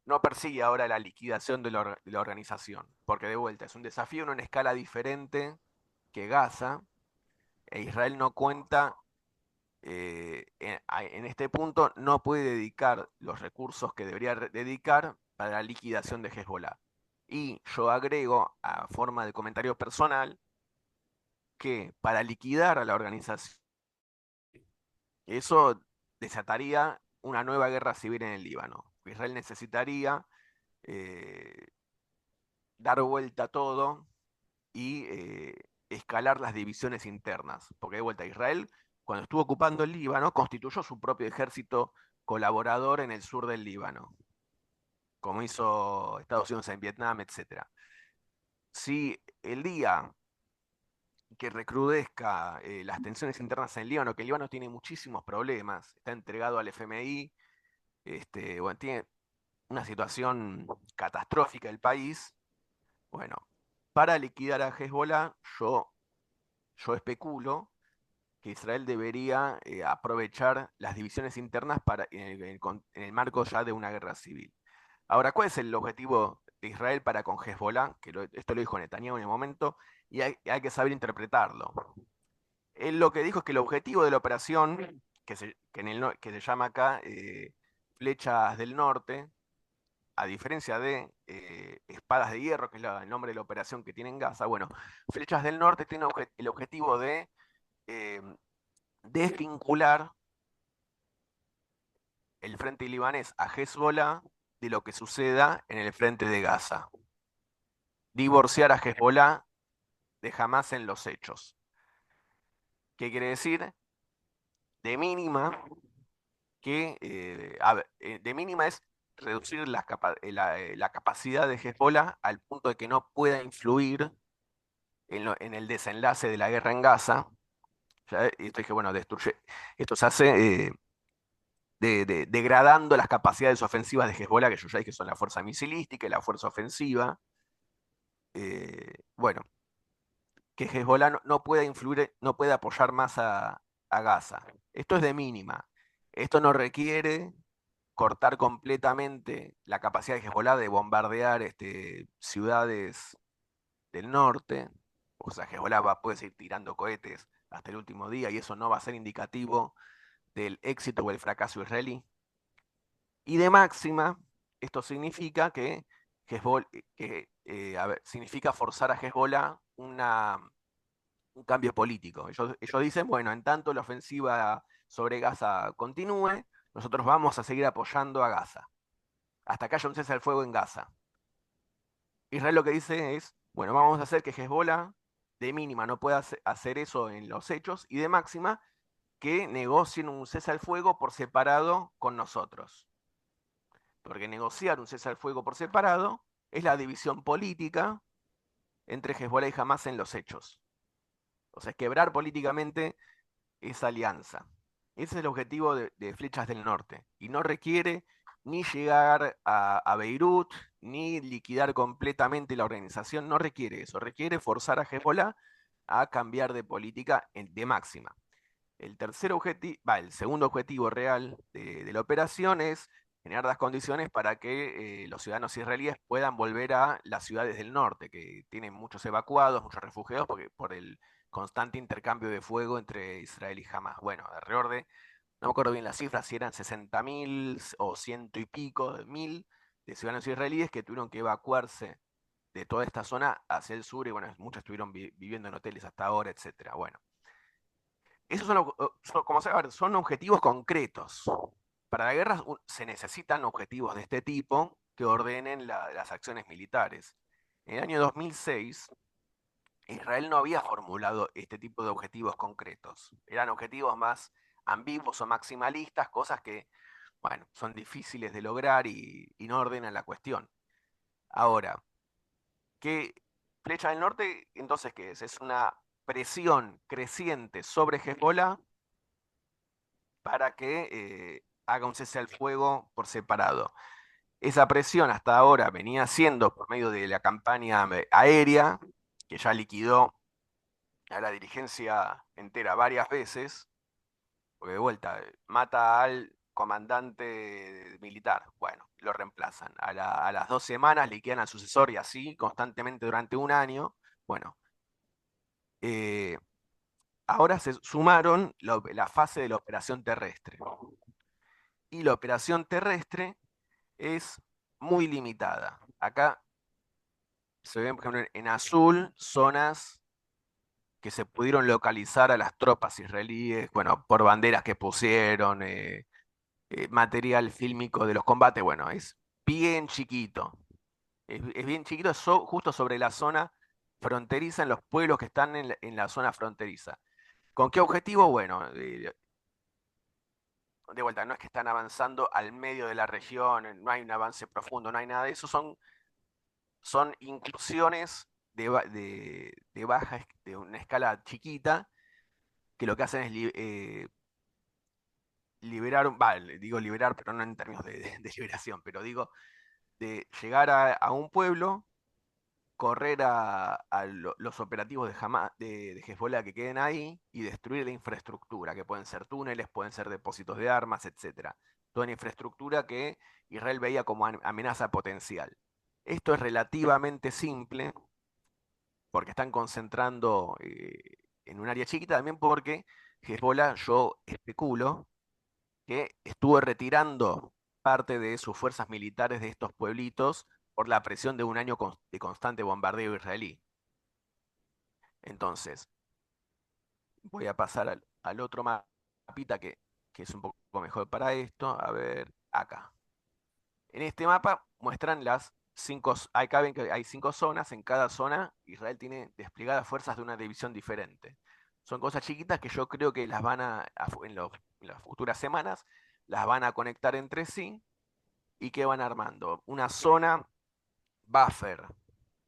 No persigue ahora la liquidación de la organización, porque de vuelta es un desafío en una escala diferente que Gaza, e Israel no cuenta, en este punto, no puede dedicar los recursos que debería dedicar para la liquidación de Hezbollah. Y yo agrego, a forma de comentario personal, que para liquidar a la organización, eso desataría una nueva guerra civil en el Líbano. Israel necesitaría eh, dar vuelta a todo y escalar las divisiones internas. Porque de vuelta, Israel, cuando estuvo ocupando el Líbano, constituyó su propio ejército colaborador en el sur del Líbano, como hizo Estados Unidos en Vietnam, etc. Si el día que recrudezca las tensiones internas en el Líbano, que el Líbano tiene muchísimos problemas, está entregado al FMI, bueno, tiene una situación catastrófica el país. Bueno, para liquidar a Hezbollah, yo especulo que Israel debería aprovechar las divisiones internas en el marco ya de una guerra civil. Ahora, ¿cuál es el objetivo de Israel para con Hezbollah? Esto lo dijo Netanyahu en el momento, y hay que saber interpretarlo. Él lo que dijo es que el objetivo de la operación, que se llama acá Flechas del Norte, a diferencia de Espadas de Hierro, que es el nombre de la operación que tiene en Gaza, bueno, Flechas del Norte tiene el objetivo de eh, desvincular el frente libanés a Hezbollah de lo que suceda en el frente de Gaza. Divorciar a Hezbollah de Hamas en los hechos. ¿Qué quiere decir? De mínima, de mínima es reducir la capacidad de Hezbollah al punto de que no pueda influir en el desenlace de la guerra en Gaza. Ya, esto dije, bueno, esto se hace degradando las capacidades ofensivas de Hezbollah, que yo ya dije que son la fuerza misilística y la fuerza ofensiva. Bueno, que Hezbollah no pueda influir, no pueda apoyar más a Gaza. Esto es de mínima. Esto no requiere cortar completamente la capacidad de Hezbollah de bombardear ciudades del norte. O sea, puede seguir tirando cohetes hasta el último día y eso no va a ser indicativo del éxito o el fracaso israelí. Y de máxima, esto significa significa forzar a Hezbollah un cambio político. Ellos dicen, bueno, en tanto la ofensiva sobre Gaza continúe, nosotros vamos a seguir apoyando a Gaza, hasta que haya un cese al fuego en Gaza. Israel lo que dice es, bueno, vamos a hacer que Hezbollah de mínima no pueda hacer eso en los hechos y de máxima que negocien un cese al fuego por separado con nosotros. Porque negociar un cese al fuego por separado es la división política entre Hezbollah y Hamas en los hechos. O sea, es quebrar políticamente esa alianza. Ese es el objetivo de Flechas del Norte. Y no requiere ni llegar a Beirut, ni liquidar completamente la organización. No requiere eso. Requiere forzar a Hezbollah a cambiar de política de máxima. El segundo objetivo real de la operación es generar las condiciones para que los ciudadanos israelíes puedan volver a las ciudades del norte, que tienen muchos evacuados, muchos refugiados, porque por el constante intercambio de fuego entre Israel y Hamas. Bueno, alrededor de, no me acuerdo bien las cifras, si eran 60.000 o ciento y pico de mil de ciudadanos israelíes que tuvieron que evacuarse de toda esta zona hacia el sur, y bueno, muchos estuvieron viviendo en hoteles hasta ahora, etcétera. Bueno, esos como se ver, son objetivos concretos. Para la guerra se necesitan objetivos de este tipo que ordenen las acciones militares. En el año 2006, Israel no había formulado este tipo de objetivos concretos. Eran objetivos más ambiguos o maximalistas, cosas que, bueno, son difíciles de lograr y no ordenan la cuestión. Ahora, ¿qué Flecha del Norte, entonces, qué es? Es una presión creciente sobre Hezbollah para que haga un cese al fuego por separado. Esa presión hasta ahora venía siendo por medio de la campaña aérea, que ya liquidó a la dirigencia entera varias veces, porque de vuelta, mata al comandante militar, bueno, lo reemplazan. A las 2 semanas liquidan al sucesor y así constantemente durante un año. Bueno, eh, ahora se sumaron la fase de la operación terrestre. Y la operación terrestre es muy limitada. Acá se ven, por ejemplo, en azul, zonas que se pudieron localizar a las tropas israelíes, bueno, por banderas que pusieron, material fílmico de los combates, bueno, es bien chiquito. Es bien chiquito, justo sobre la zona fronteriza, en los pueblos que están en la zona fronteriza. ¿Con qué objetivo? Bueno, de vuelta, no es que están avanzando al medio de la región, no hay un avance profundo, no hay nada de eso, son incursiones de una escala chiquita, que lo que hacen es liberar, digo liberar, pero no en términos de liberación, pero digo de llegar a un pueblo, correr a los operativos de Hezbollah que queden ahí y destruir la infraestructura, que pueden ser túneles, pueden ser depósitos de armas, etcétera. Toda la infraestructura que Israel veía como amenaza potencial. Esto es relativamente simple porque están concentrando en un área chiquita, también porque Hezbollah, yo especulo, que estuvo retirando parte de sus fuerzas militares de estos pueblitos por la presión de un año de constante bombardeo israelí. Entonces, voy a pasar al otro mapita que es un poco mejor para esto. A ver, acá. En este mapa muestran las cinco, acá ven que hay 5 zonas, en cada zona Israel tiene desplegadas fuerzas de una división diferente. Son cosas chiquitas que yo creo que las van en las futuras semanas, las van a conectar entre sí y que van armando una zona buffer,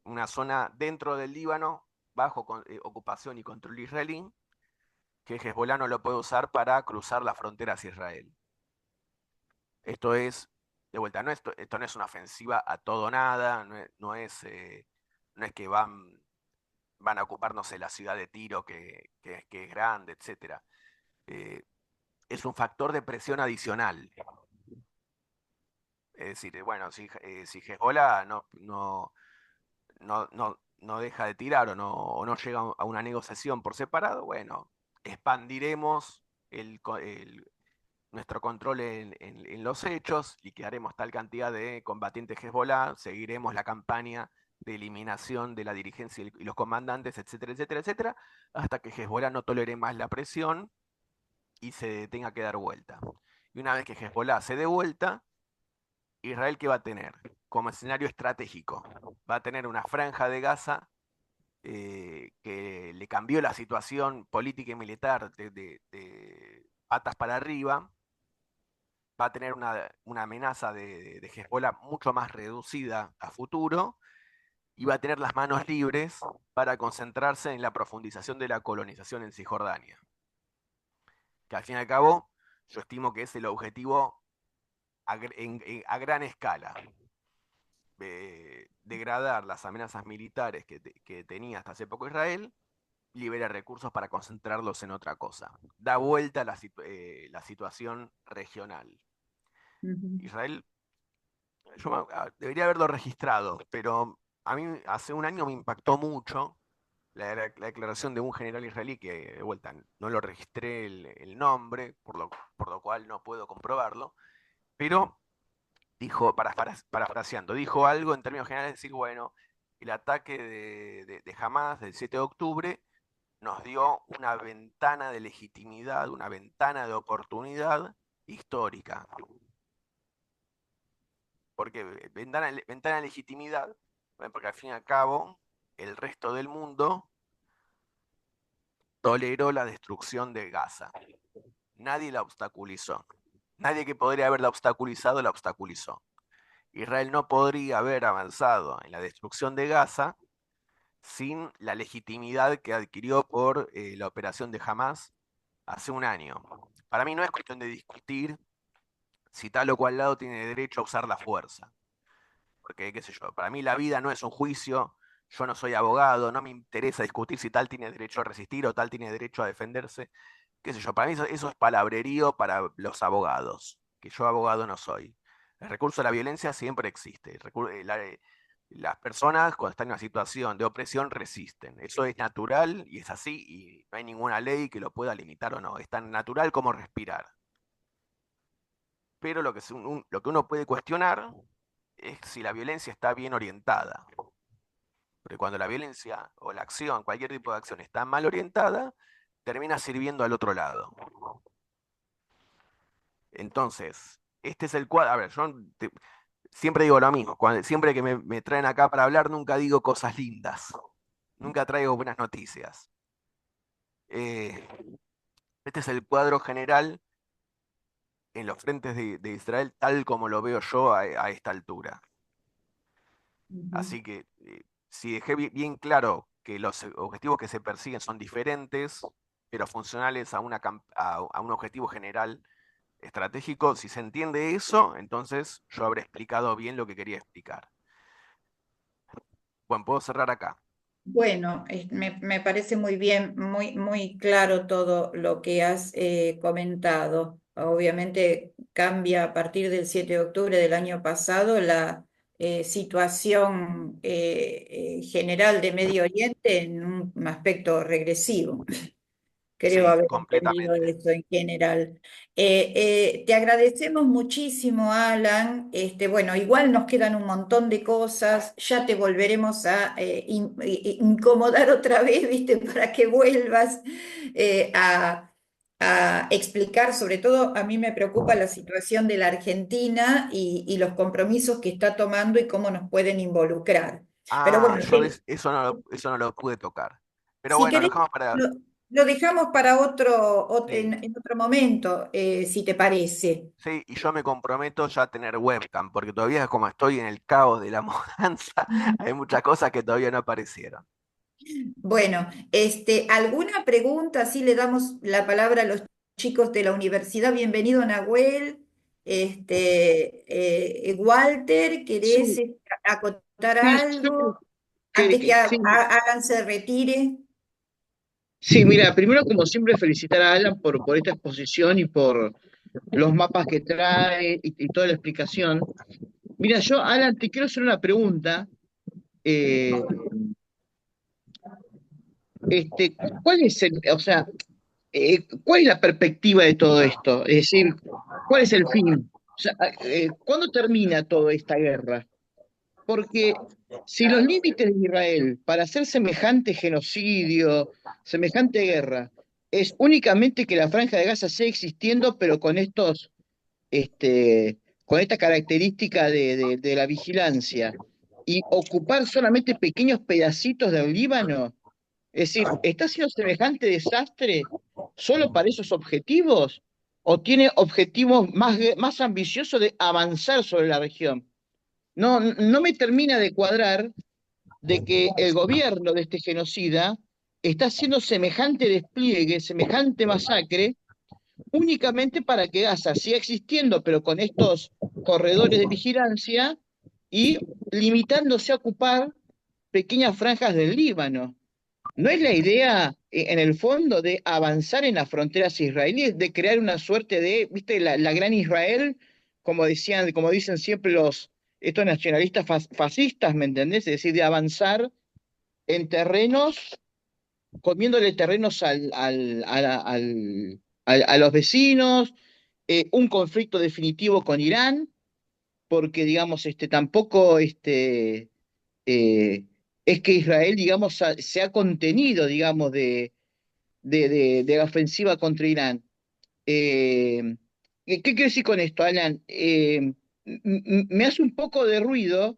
una zona dentro del Líbano bajo ocupación y control israelí, que Hezbollah no lo puede usar para cruzar la frontera hacia Israel. Esto es, de vuelta, esto no es una ofensiva a todo o nada, no es que van a ocupar, no sé, la ciudad de Tiro, que es grande, etcétera. Eh, es un factor de presión adicional. Es decir, bueno, si Hezbollah no deja de tirar o no llega a una negociación por separado, bueno, expandiremos nuestro control en los hechos, liquidaremos tal cantidad de combatientes Hezbollah, seguiremos la campaña de eliminación de la dirigencia y los comandantes, etcétera, etcétera, etcétera, hasta que Hezbollah no tolere más la presión y se tenga que dar vuelta. Y una vez que Hezbollah se dé vuelta, Israel, ¿qué va a tener? Como escenario estratégico, va a tener una franja de Gaza que le cambió la situación política y militar de patas para arriba, va a tener una amenaza de Hezbollah mucho más reducida a futuro y va a tener las manos libres para concentrarse en la profundización de la colonización en Cisjordania. Que al fin y al cabo yo estimo que es el objetivo a gran escala. Degradar las amenazas militares que tenía hasta hace poco Israel, libera recursos para concentrarlos en otra cosa. Da vuelta la situación regional. Ujú. Israel, debería haberlo registrado, pero a mí hace un año me impactó mucho la declaración de un general israelí que, de vuelta, no lo registré el nombre, por lo cual no puedo comprobarlo, pero dijo, parafraseando, dijo algo en términos generales, decir, bueno, el ataque de Hamas del 7 de octubre nos dio una ventana de legitimidad, una ventana de oportunidad histórica. Porque ventana de legitimidad, bueno, porque al fin y al cabo el resto del mundo toleró la destrucción de Gaza. Nadie la obstaculizó. Nadie que podría haberla obstaculizado la obstaculizó. Israel no podría haber avanzado en la destrucción de Gaza sin la legitimidad que adquirió por la operación de Hamas hace un año. Para mí no es cuestión de discutir si tal o cual lado tiene derecho a usar la fuerza. Porque, qué sé yo, para mí la vida no es un juicio, yo no soy abogado, no me interesa discutir si tal tiene derecho a resistir o tal tiene derecho a defenderse. Qué sé yo, para mí eso es palabrerío para los abogados, que yo abogado no soy. El recurso a la violencia siempre existe. Las personas cuando están en una situación de opresión resisten. Eso es natural y es así y no hay ninguna ley que lo pueda limitar o no. Es tan natural como respirar. Pero lo que uno puede cuestionar es si la violencia está bien orientada. Porque cuando la violencia o la acción, cualquier tipo de acción está mal orientada, termina sirviendo al otro lado. Entonces, este es el cuadro. A ver, siempre digo lo mismo. Siempre que me traen acá para hablar, nunca digo cosas lindas. Nunca traigo buenas noticias. Eh, este es el cuadro general en los frentes de Israel, tal como lo veo yo a esta altura. Ujú. Así que si dejé bien claro que los objetivos que se persiguen son diferentes, pero funcionales a un objetivo general estratégico, si se entiende eso, entonces yo habré explicado bien lo que quería explicar. Bueno, puedo cerrar acá. Bueno, me parece muy bien, muy claro todo lo que has comentado. Obviamente cambia a partir del 7 de octubre del año pasado la situación general de Medio Oriente en un aspecto regresivo. Creo Sí, haber entendido completamente. eso en general. Te agradecemos muchísimo, Alan. Bueno, igual nos quedan un montón de cosas. Ya te volveremos a incomodar otra vez, ¿viste? Para que vuelvas a explicar. Sobre todo, a mí me preocupa la situación de la Argentina y los compromisos que está tomando y cómo nos pueden involucrar. Pero Ah, bueno, eso no lo pude tocar. Pero si bueno, lo querés, dejamos para... lo, lo dejamos para Sí, en otro momento, si te parece. sí, y yo me comprometo ya a tener webcam, porque todavía como estoy en el caos de la mudanza, hay muchas cosas que todavía no aparecieron. Bueno, ¿alguna pregunta? Así le damos la palabra a los chicos de la universidad. Bienvenido, Nahuel. Walter, ¿querés Sí, acotar sí, yo algo antes que sí, Alan se retire? sí, mira, primero como siempre felicitar a Alan por esta exposición y por los mapas que trae y toda la explicación. Mira, yo, Alan, te quiero hacer una pregunta. eh, ¿Cuál es o sea, cuál es la perspectiva de todo esto? Es decir, ¿cuál es el fin? O sea, ¿cuándo termina toda esta guerra? Porque si los límites de Israel para hacer semejante genocidio, semejante guerra, es únicamente que la Franja de Gaza siga existiendo, pero con con esta característica de la vigilancia, y ocupar solamente pequeños pedacitos del Líbano, es decir, ¿está haciendo semejante desastre solo para esos objetivos? ¿O tiene objetivos más ambiciosos de avanzar sobre la región? No me termina de cuadrar de que el gobierno de este genocida está haciendo semejante despliegue, semejante masacre, únicamente para que Gaza siga existiendo, pero con estos corredores de vigilancia y limitándose a ocupar pequeñas franjas del Líbano. ¿No es la idea, en el fondo, de avanzar en las fronteras israelíes, de crear una suerte de, viste, la gran Israel, como decían, como dicen siempre estos nacionalistas fascistas, ¿me entendés? Es decir, de avanzar en terrenos, comiéndole terrenos a los vecinos, un conflicto definitivo con Irán, porque, digamos, tampoco eh, es que Israel, digamos, se ha contenido, digamos, de la ofensiva contra Irán. Eh, ¿Qué quiero decir con esto, Alan? Me hace un poco de ruido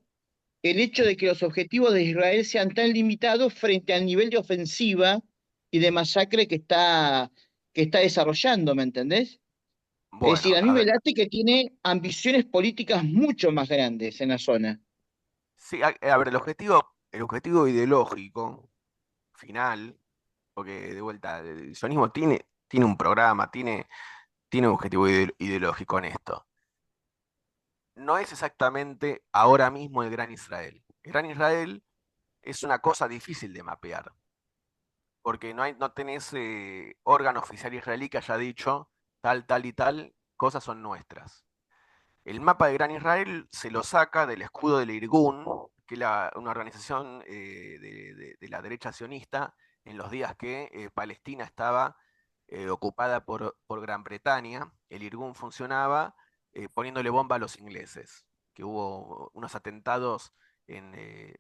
el hecho de que los objetivos de Israel sean tan limitados frente al nivel de ofensiva y de masacre que está desarrollando, ¿me entendés? Es decir, Bueno, a mí a me ver, late que tiene ambiciones políticas mucho más grandes en la zona. sí, a ver, el objetivo ideológico final, porque de vuelta, el sionismo tiene un programa, tiene un objetivo ideológico en esto. No es exactamente ahora mismo el Gran Israel. El Gran Israel es una cosa difícil de mapear, porque no tenés órgano oficial israelí que haya dicho tal, tal y tal, cosas son nuestras. El mapa de Gran Israel se lo saca del escudo del Irgun, que es una organización de la derecha sionista, en los días que Palestina estaba ocupada por Gran Bretaña. El Irgun funcionaba poniéndole bomba a los ingleses, que hubo unos atentados en, eh,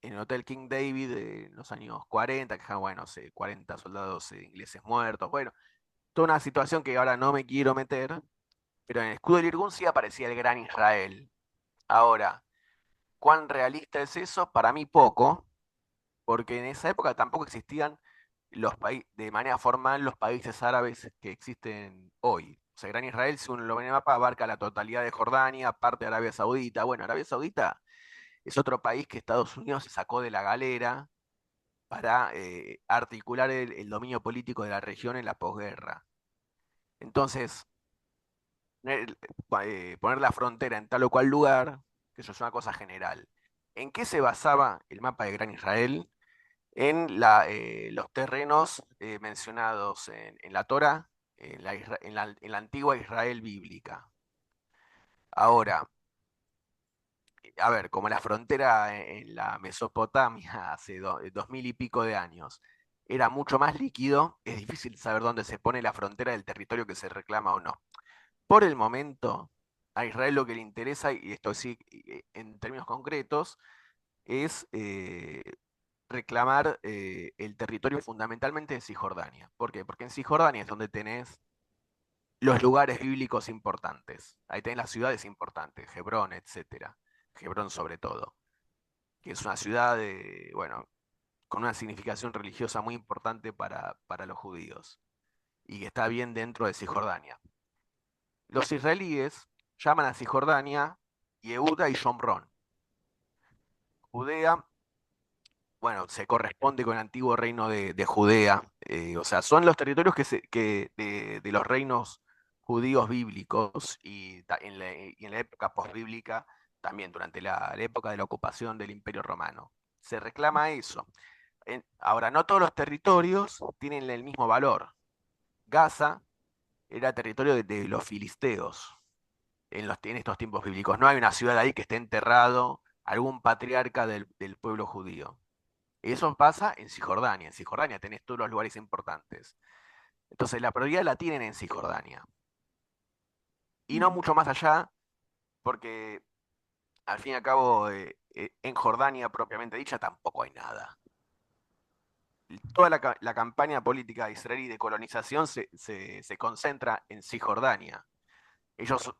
en el Hotel King David en los años 40, que bueno, 40 soldados ingleses muertos. Bueno, toda una situación que ahora no me quiero meter, pero en el escudo del Irgun sí aparecía el Gran Israel. Ahora, ¿cuán realista es eso? Para mí poco, porque en esa época tampoco existían de manera formal los países árabes que existen hoy. O sea, Gran Israel, si uno lo ve en el mapa, abarca la totalidad de Jordania, parte de Arabia Saudita. Bueno, Arabia Saudita es otro país que Estados Unidos se sacó de la galera para articular el dominio político de la región en la posguerra. Entonces, poner, poner la frontera en tal o cual lugar, que eso es una cosa general. ¿En qué se basaba el mapa de Gran Israel? En los terrenos mencionados en la Torá, en la antigua Israel bíblica. Ahora, a ver, como la frontera en la Mesopotamia hace 2000 y pico de años era mucho más líquido, es difícil saber dónde se pone la frontera del territorio que se reclama o no. Por el momento, a Israel lo que le interesa, y esto sí en términos concretos, es reclamar el territorio fundamentalmente de Cisjordania. ¿Por qué? Porque en Cisjordania es donde tenés los lugares bíblicos importantes. Ahí tenés las ciudades importantes, Hebrón, etcétera. Hebrón sobre todo, que es una ciudad bueno, con una significación religiosa muy importante para los judíos y que está bien dentro de Cisjordania. Los israelíes llaman a Cisjordania Yehuda y Shomrón. Judea, bueno, se corresponde con el antiguo reino de Judea, o sea, son los territorios de los reinos judíos bíblicos y en la época posbíblica, también durante la época de la ocupación del Imperio Romano. Se reclama eso. Ahora, no todos los territorios tienen el mismo valor. Gaza era territorio de los filisteos en estos tiempos bíblicos. No hay una ciudad ahí que esté enterrado algún patriarca del pueblo judío. Eso pasa en Cisjordania. En Cisjordania tenés todos los lugares importantes. Entonces la prioridad la tienen en Cisjordania. Y no mucho más allá, porque al fin y al cabo en Jordania propiamente dicha tampoco hay nada. Toda la campaña política israelí de colonización se concentra en Cisjordania. Ellos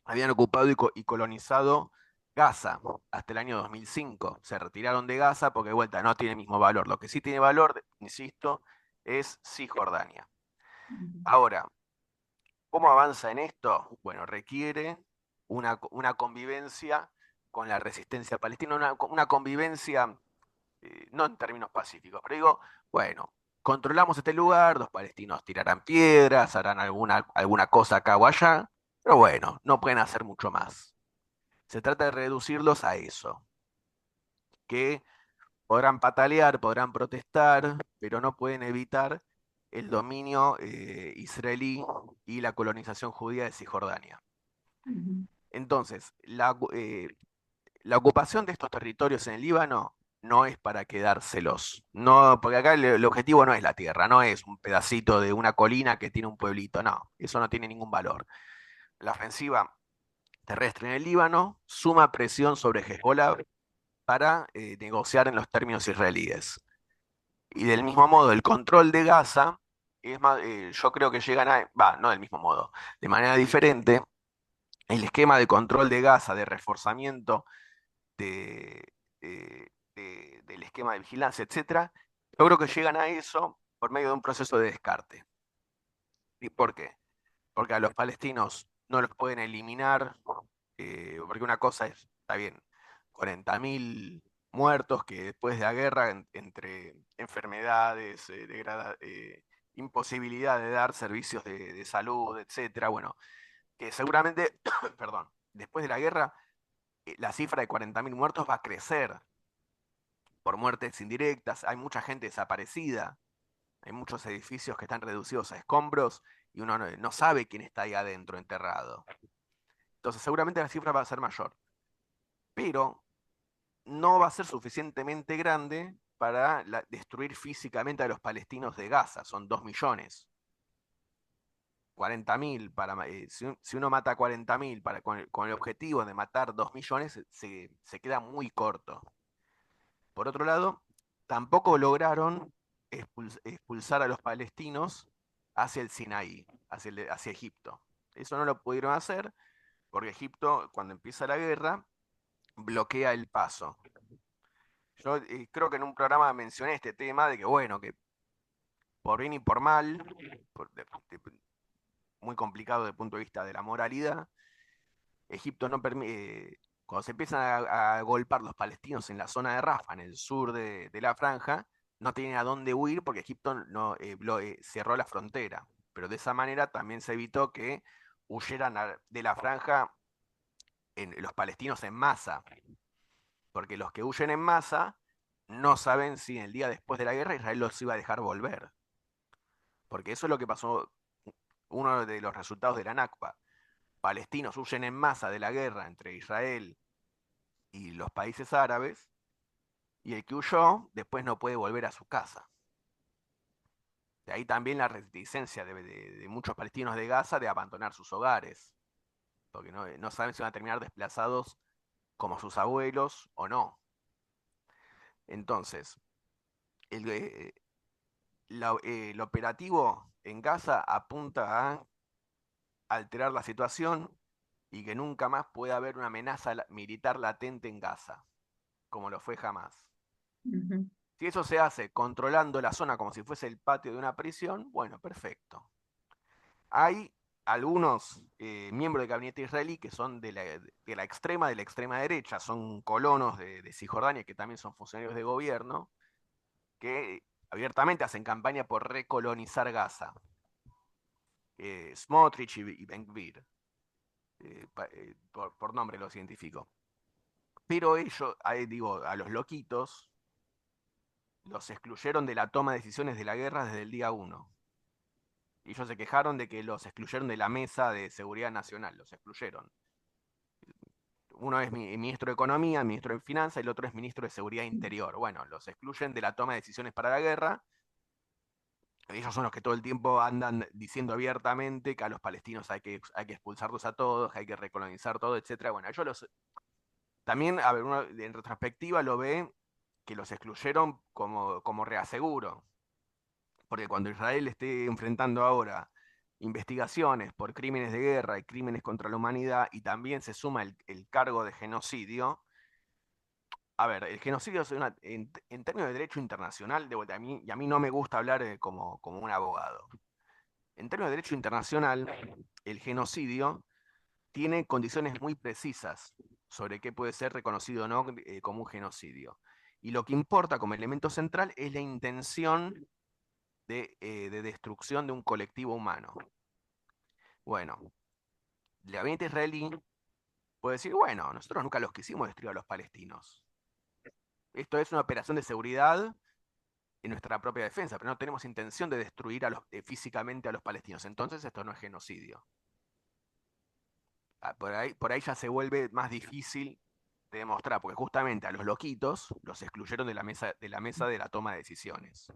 habían ocupado y colonizado Gaza hasta el año 2005. Se retiraron de Gaza porque de vuelta no tiene el mismo valor. Lo que sí tiene valor, insisto, es Cisjordania. Ahora, ¿cómo avanza en esto? Bueno, requiere una convivencia con la resistencia palestina, una convivencia, no en términos pacíficos, pero digo, bueno, controlamos este lugar, los palestinos tirarán piedras, harán alguna cosa acá o allá, pero bueno, no pueden hacer mucho más. Se trata de reducirlos a eso, que podrán patalear, podrán protestar, pero no pueden evitar el dominio israelí y la colonización judía de Cisjordania. Ujú. Entonces, la ocupación de estos territorios en el Líbano no es para quedárselos. No, porque acá el objetivo no es la tierra, no es un pedacito de una colina que tiene un pueblito, no, eso no tiene ningún valor. La ofensiva terrestre en el Líbano suma presión sobre Hezbollah para negociar en los términos israelíes. Y del mismo modo, el control de Gaza, es más, yo creo que llegan no del mismo modo, de manera diferente, el esquema de control de Gaza, de reforzamiento de, del esquema de vigilancia, etcétera, yo creo que llegan a eso por medio de un proceso de descarte. ¿Y por qué? Porque a los palestinos no los pueden eliminar, porque una cosa es, está bien, 40.000 muertos que después de la guerra, entre enfermedades, imposibilidad de dar servicios de salud, etcétera, bueno, que seguramente, perdón, después de la guerra, la cifra de 40.000 muertos va a crecer por muertes indirectas, hay mucha gente desaparecida, hay muchos edificios que están reducidos a escombros y uno no sabe quién está ahí adentro enterrado. Entonces seguramente la cifra va a ser mayor, pero no va a ser suficientemente grande para destruir físicamente a los palestinos de Gaza, son 2 millones. 40.000, si uno mata a 40.000 con el objetivo de matar 2 millones, se queda muy corto. Por otro lado, tampoco lograron expulsar a los palestinos hacia el Sinaí, hacia Egipto. Eso no lo pudieron hacer porque Egipto, cuando empieza la guerra, bloquea el paso. Yo creo que en un programa mencioné este tema de que, bueno, que por bien y por mal, muy complicado desde el punto de vista de la moralidad, Egipto no permite, cuando se empiezan a golpear los palestinos en la zona de Rafah, en el sur de la franja, no tienen a dónde huir porque Egipto no, cerró la frontera. Pero de esa manera también se evitó que huyeran de la franja los palestinos en masa, porque los que huyen en masa no saben si el día después de la guerra Israel los iba a dejar volver, porque eso es lo que pasó, uno de los resultados de la Nakba. Palestinos huyen en masa de la guerra entre Israel y los países árabes, y el que huyó después no puede volver a su casa. De ahí también la reticencia de muchos palestinos de Gaza de abandonar sus hogares, porque no saben si van a terminar desplazados como sus abuelos o no. Entonces, el, el operativo en Gaza apunta a alterar la situación y que nunca más pueda haber una amenaza militar latente en Gaza, como lo fue jamás. Ujú. Si eso se hace controlando la zona como si fuese el patio de una prisión, bueno, perfecto. Hay algunos miembros del gabinete israelí que son de la extrema derecha, son colonos de Cisjordania que también son funcionarios de gobierno, que abiertamente hacen campaña por recolonizar Gaza. Smotrich y Ben-Gvir, por nombre los científicos. Pero ellos, digo, a los loquitos, los excluyeron de la toma de decisiones de la guerra desde el día 1. Y ellos se quejaron de que los excluyeron de la mesa de seguridad nacional, los excluyeron. Uno es ministro de Economía, ministro de Finanzas, y el otro es ministro de Seguridad Interior. Bueno, los excluyen de la toma de decisiones para la guerra. Ellos son los que todo el tiempo andan diciendo abiertamente que a los palestinos hay que expulsarlos a todos, que hay que recolonizar todo, etc. Bueno, ellos también, a ver, uno en retrospectiva lo ve que los excluyeron como reaseguro. Porque cuando Israel esté enfrentando ahora investigaciones por crímenes de guerra y crímenes contra la humanidad y también se suma el cargo de genocidio, a ver, el genocidio es en términos de derecho internacional, de vuelta, y a mí no me gusta hablar como un abogado. En términos de derecho internacional, el genocidio tiene condiciones muy precisas sobre qué puede ser reconocido o no como un genocidio. Y lo que importa como elemento central es la intención de destrucción de un colectivo humano. Bueno, el gabinete israelí puede decir, bueno, nosotros nunca los quisimos destruir a los palestinos. Esto es una operación de seguridad en nuestra propia defensa, pero no tenemos intención de destruir físicamente a los palestinos. Entonces esto no es genocidio. Por ahí ya se vuelve más difícil de demostrar, porque justamente a los loquitos los excluyeron de la toma de decisiones.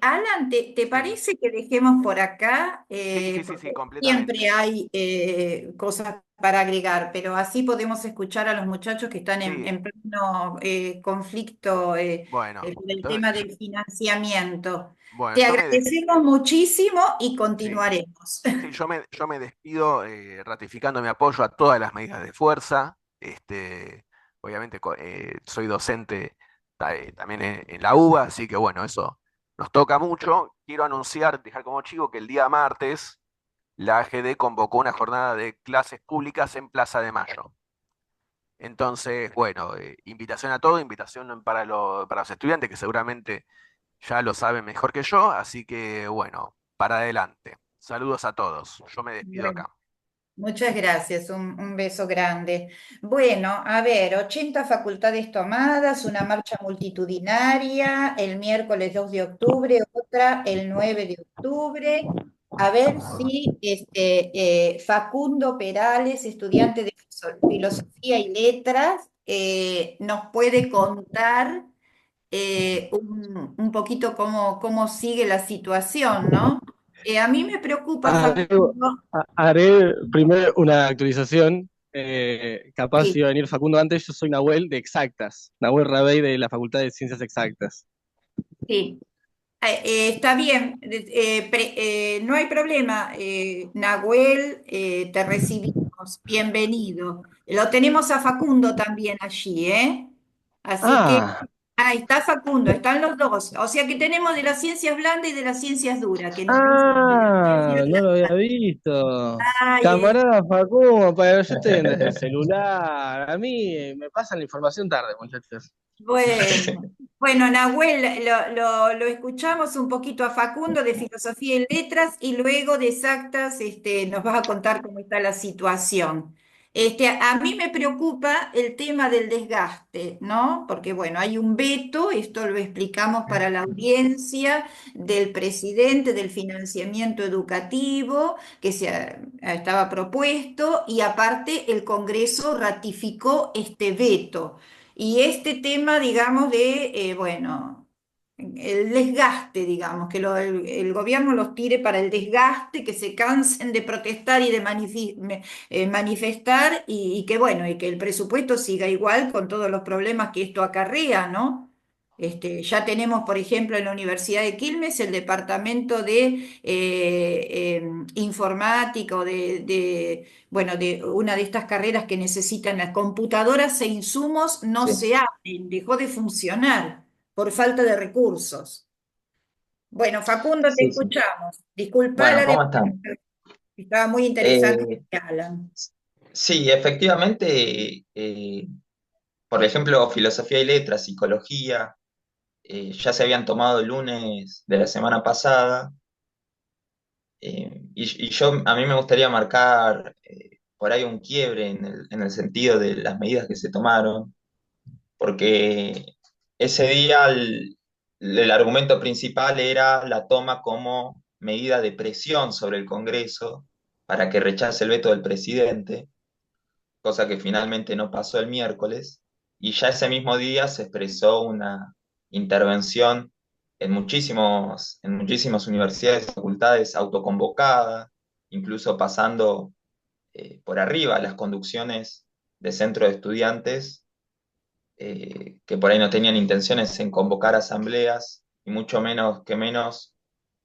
Alan, ¿te Sí, parece que dejemos por acá? sí, Porque siempre completamente. hay cosas para agregar, pero así podemos escuchar a los muchachos que están Sí, en pleno conflicto bueno, por el entonces, tema del financiamiento. bueno, Te agradecemos muchísimo y sí, continuaremos. sí, yo me despido ratificando mi apoyo a todas las medidas de fuerza. Obviamente soy docente también en la UBA, así que bueno, eso nos toca mucho. Quiero anunciar, dejar como chivo que el día martes la AGD convocó una jornada de clases públicas en Plaza de Mayo. Entonces, bueno, invitación a todo, invitación para los estudiantes que seguramente ya lo saben mejor que yo, así que bueno, para adelante. Saludos a todos. Yo me despido Bueno, acá. muchas gracias, un beso grande. Bueno, a ver, 80 facultades tomadas, una marcha multitudinaria el miércoles 2 de octubre, otra el 9 de octubre. A ver si Facundo Perales, estudiante de Filosofía y Letras, nos puede contar un poquito cómo sigue la situación, ¿no? A mí me preocupa, Haré, Facundo. haré primero una actualización. Capaz Sí. iba a venir Facundo antes. Yo soy Nahuel de Exactas, Nahuel Rabey de la Facultad de Ciencias Exactas. Sí, está bien, no hay problema. Nahuel, te recibimos, bienvenido. Lo tenemos a Facundo también allí, ¿eh? Así que Ah, ahí está Facundo, están los dos. O sea que tenemos de las ciencias blandas y de las ciencias duras, que nos dicen de las ciencias no lo había blandas. visto. Ay, Camarada Facundo, yo estoy desde el celular. A mí me pasan la información tarde, muchachos. bueno, bueno, Nahuel, lo escuchamos un poquito a Facundo de Filosofía y Letras y luego de Exactas nos vas a contar cómo está la situación. A mí me preocupa el tema del desgaste, ¿no? Porque bueno, hay un veto, esto lo explicamos para la audiencia, del presidente del financiamiento educativo que estaba propuesto y aparte el Congreso ratificó este veto. Y este tema, digamos, bueno, el desgaste, digamos, que el gobierno los tire para el desgaste, que se cansen de protestar y de manifestar y que, bueno, y que el presupuesto siga igual con todos los problemas que esto acarrea, ¿no? Ya tenemos, por ejemplo, en la Universidad de Quilmes el departamento de informática o bueno, de una de estas carreras que necesitan las computadoras e insumos no Sí. se abren, dejó de funcionar por falta de recursos. Bueno, Facundo, te Sí, sí. escuchamos. Disculpa Bueno, la ¿cómo demora, están? Eh, estaba muy interesante, Alan. sí, efectivamente, por ejemplo, filosofía y letras, psicología, ya se habían tomado el lunes de la semana pasada, y yo, a mí me gustaría marcar por ahí un quiebre en el sentido de las medidas que se tomaron, porque ese día el argumento principal era la toma como medida de presión sobre el Congreso para que rechace el veto del presidente, cosa que finalmente no pasó el miércoles, y ya ese mismo día se expresó una intervención en muchísimas universidades y facultades autoconvocada, incluso pasando por arriba las conducciones de centros de estudiantes que por ahí no tenían intenciones en convocar asambleas, y mucho menos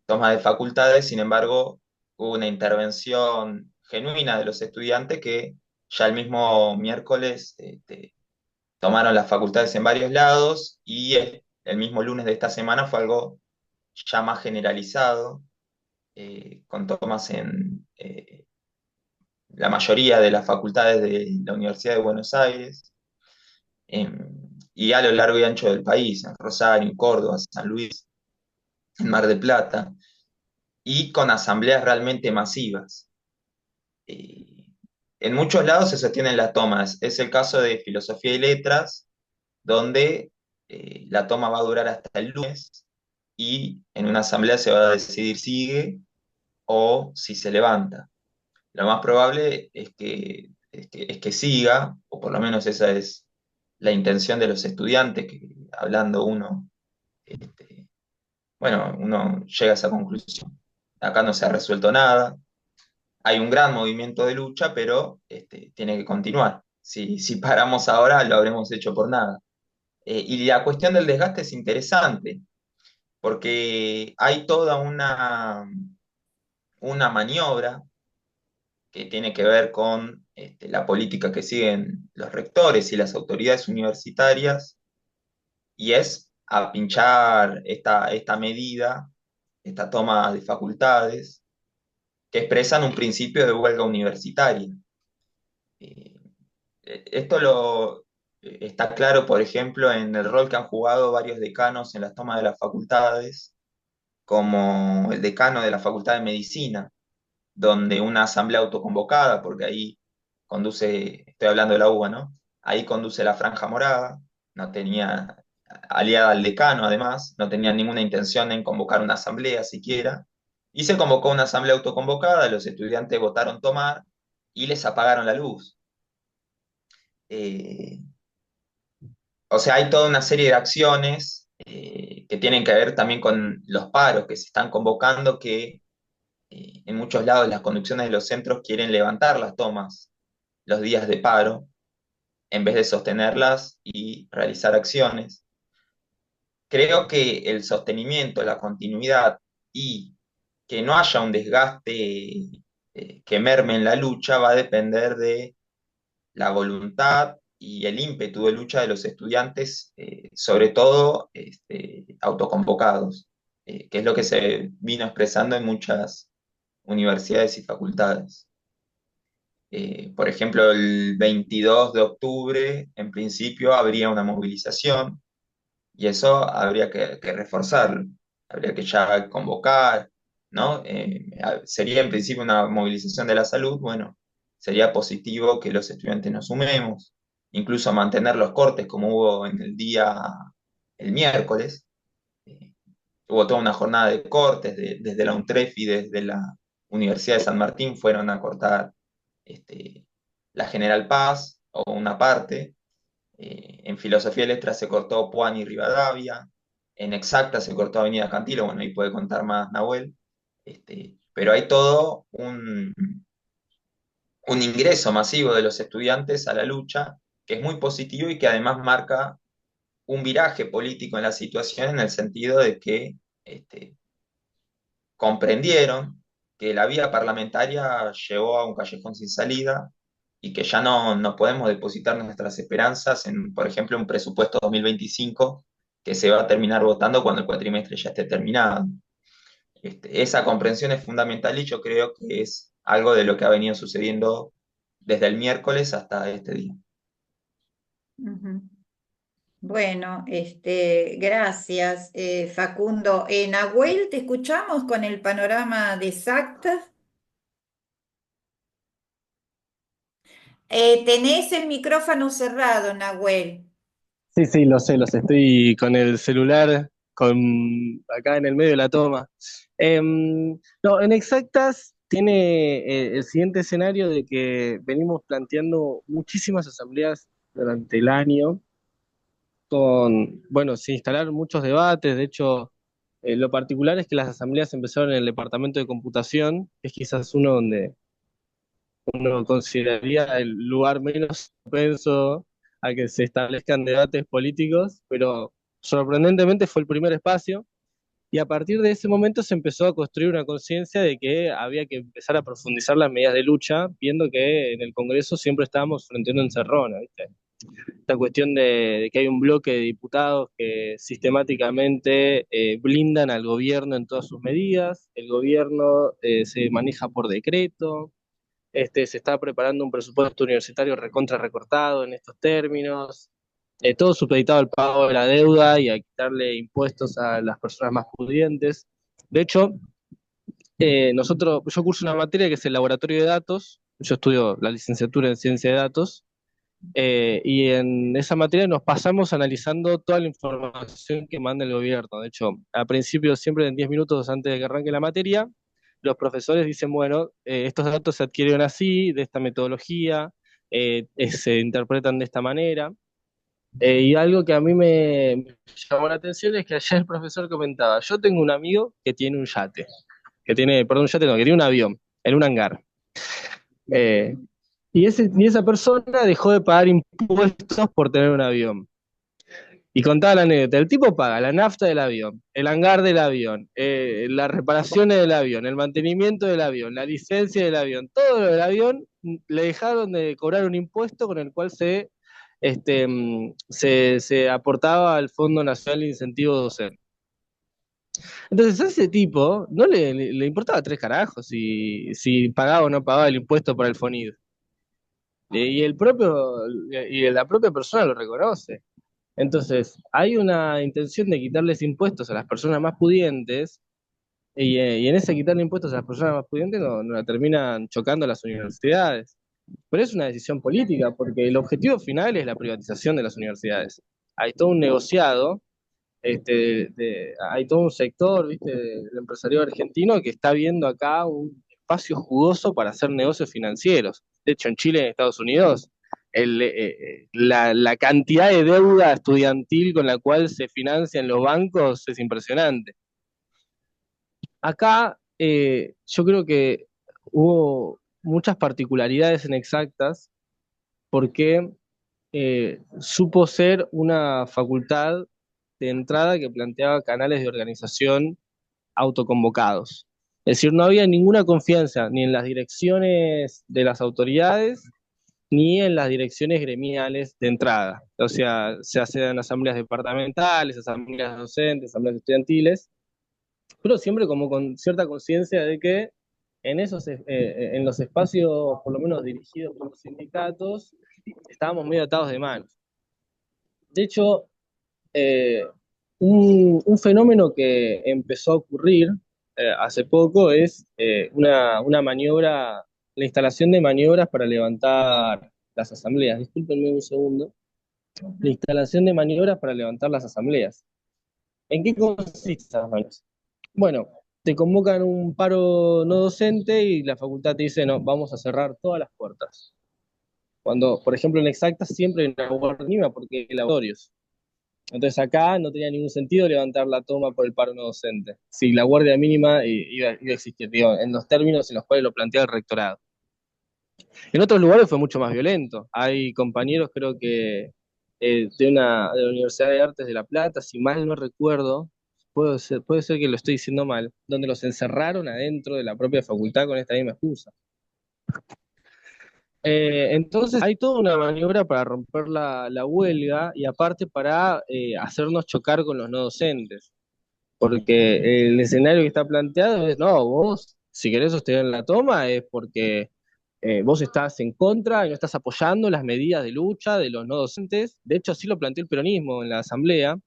toma de facultades. Sin embargo, hubo una intervención genuina de los estudiantes que ya el mismo miércoles tomaron las facultades en varios lados, y el mismo lunes de esta semana fue algo ya más generalizado, con tomas en la mayoría de las facultades de la Universidad de Buenos Aires, y a lo largo y ancho del país, en Rosario, en Córdoba, San Luis. en Mar del Plata, y con asambleas realmente masivas. Eh, en muchos lados se sostienen las tomas. Es el caso de Filosofía y Letras, donde la toma va a durar hasta el lunes y en una asamblea se va a decidir si sigue o si se levanta. Lo más probable es que siga, o por lo menos esa es la intención de los estudiantes, que hablando este, uno llega a esa conclusión. Acá no se ha resuelto nada, hay un gran movimiento de lucha, pero tiene que continuar. Si paramos ahora, lo habremos hecho por nada. Y la cuestión del desgaste es interesante, porque hay toda una maniobra que tiene que ver con la política que siguen los rectores y las autoridades universitarias, y es a pinchar esta medida, esta toma de facultades, que expresan un principio de huelga universitaria. Eh, Esto está claro, por ejemplo, en el rol que han jugado varios decanos en las tomas de las facultades, como el decano de la Facultad de Medicina, donde una asamblea autoconvocada, porque ahí conduce, estoy hablando de la UBA, ¿no? Ahí conduce la Franja Morada, no tenía, aliada al decano además, no tenía ninguna intención en convocar una asamblea siquiera, y se convocó una asamblea autoconvocada, los estudiantes votaron tomar y les apagaron la luz. Eh, o sea, hay toda una serie de acciones que tienen que ver también con los paros que se están convocando, que en muchos lados las conducciones de los centros quieren levantar las tomas los días de paro en vez de sostenerlas y realizar acciones. Creo que el sostenimiento, la continuidad y que no haya un desgaste que merme en la lucha va a depender de la voluntad y el ímpetu de lucha de los estudiantes, sobre todo autoconvocados, que es lo que se vino expresando en muchas universidades y facultades. Por ejemplo, el 22 de octubre, en principio, habría una movilización y eso habría que reforzarlo, habría que ya convocar, ¿no? Sería en principio una movilización de la salud, bueno, sería positivo que los estudiantes nos sumemos, incluso mantener los cortes como hubo en el miércoles. Eh, Hubo toda una jornada de cortes, desde la UNTREF y desde la Universidad de San Martín fueron a cortar este, la General Paz o una parte. En Filosofía y Letras se cortó Puan y Rivadavia. En Exacta se cortó Avenida Cantilo. Bueno, ahí puede contar más Nahuel. Pero hay todo un ingreso masivo de los estudiantes a la lucha que es muy positivo y que además marca un viraje político en la situación en el sentido de que este, comprendieron que la vía parlamentaria llegó a un callejón sin salida y que ya no podemos depositar nuestras esperanzas en, por ejemplo, un presupuesto 2025 que se va a terminar votando cuando el cuatrimestre ya esté terminado. Esa comprensión es fundamental y yo creo que es algo de lo que ha venido sucediendo desde el miércoles hasta este día. Ujú. Bueno, gracias, Facundo. Nahuel, te escuchamos con el panorama de SACTA. Tenés el micrófono cerrado, Nahuel. Sí, sí, lo sé, estoy con el celular acá en el medio de la toma. No, en Exactas tiene el siguiente escenario de que venimos planteando muchísimas asambleas durante el año, bueno, se instalaron muchos debates. De hecho, lo particular es que las asambleas empezaron en el departamento de computación, que es quizás uno donde uno consideraría el lugar menos propenso a que se establezcan debates políticos, pero sorprendentemente fue el primer espacio, y a partir de ese momento se empezó a construir una conciencia de que había que empezar a profundizar las medidas de lucha, viendo que en el Congreso siempre estábamos frente a una encerrona, ¿viste? Esta cuestión de que hay un bloque de diputados que sistemáticamente blindan al gobierno en todas sus medidas, el gobierno se maneja por decreto, se está preparando un presupuesto universitario recontra recortado en estos términos. todo supeditado al pago de la deuda y a quitarle impuestos a las personas más pudientes. De hecho, yo curso una materia que es el laboratorio de datos, yo estudio la licenciatura en ciencia de datos, y en esa materia nos pasamos analizando toda la información que manda el gobierno. De hecho, al principio, siempre en 10 minutos antes de que arranque la materia, los profesores dicen, bueno, estos datos se adquirieron así, de esta metodología, se interpretan de esta manera. Y algo que a mí me llamó la atención es que ayer el profesor comentaba, yo tengo un amigo que tiene un yate, perdón, un yate no, que tiene un avión en un hangar. Eh, y esa persona dejó de pagar impuestos por tener un avión. Y contaba la anécdota, el tipo paga la nafta del avión, el hangar del avión, las reparaciones del avión, el mantenimiento del avión, la licencia del avión, todo lo del avión, le dejaron de cobrar un impuesto con el cual se aportaba al Fondo Nacional de Incentivo Docente. Entonces a ese tipo no le importaba tres carajos si pagaba o no pagaba el impuesto para el FONID. Y la propia persona lo reconoce. Entonces, hay una intención de quitarles impuestos a las personas más pudientes, y en ese quitarle impuestos a las personas más pudientes no la terminan chocando las universidades. Pero es una decisión política, porque el objetivo final es la privatización de las universidades. Hay todo un negociado, hay todo un sector, ¿viste?, del empresariado argentino que está viendo acá un espacio jugoso para hacer negocios financieros. De hecho, en Chile y en Estados Unidos, la cantidad de deuda estudiantil con la cual se financian los bancos es impresionante. Acá yo creo que hubo muchas particularidades en Exactas porque supo ser una facultad de entrada que planteaba canales de organización autoconvocados. Es decir, no había ninguna confianza ni en las direcciones de las autoridades ni en las direcciones gremiales de entrada. O sea, se hacen asambleas departamentales, asambleas docentes, asambleas estudiantiles, pero siempre como con cierta conciencia de que en los espacios, por lo menos dirigidos por los sindicatos, estábamos medio atados de manos. De hecho, eh, un fenómeno que empezó a ocurrir hace poco es una maniobra, la instalación de maniobras para levantar las asambleas. Discúlpenme un segundo. La instalación de maniobras para levantar las asambleas. ¿En qué consiste esas maniobras? Bueno, te convocan un paro no docente y la facultad te dice, no, vamos a cerrar todas las puertas. Cuando, por ejemplo, en Exacta siempre hay una guardia mínima porque hay laboratorios. Entonces acá no tenía ningún sentido levantar la toma por el paro no docente. Si la guardia mínima iba a existir, digo, en los términos en los cuales lo plantea el rectorado. En otros lugares fue mucho más violento. Hay compañeros, creo que de la Universidad de Artes de La Plata, si mal no recuerdo, puede ser que lo estoy diciendo mal, donde los encerraron adentro de la propia facultad con esta misma excusa. Entonces hay toda una maniobra para romper la huelga y aparte para hacernos chocar con los no docentes, porque el escenario que está planteado es, no, vos si querés sostener la toma es porque vos estás en contra y no estás apoyando las medidas de lucha de los no docentes. De hecho, así lo planteó el peronismo en la asamblea,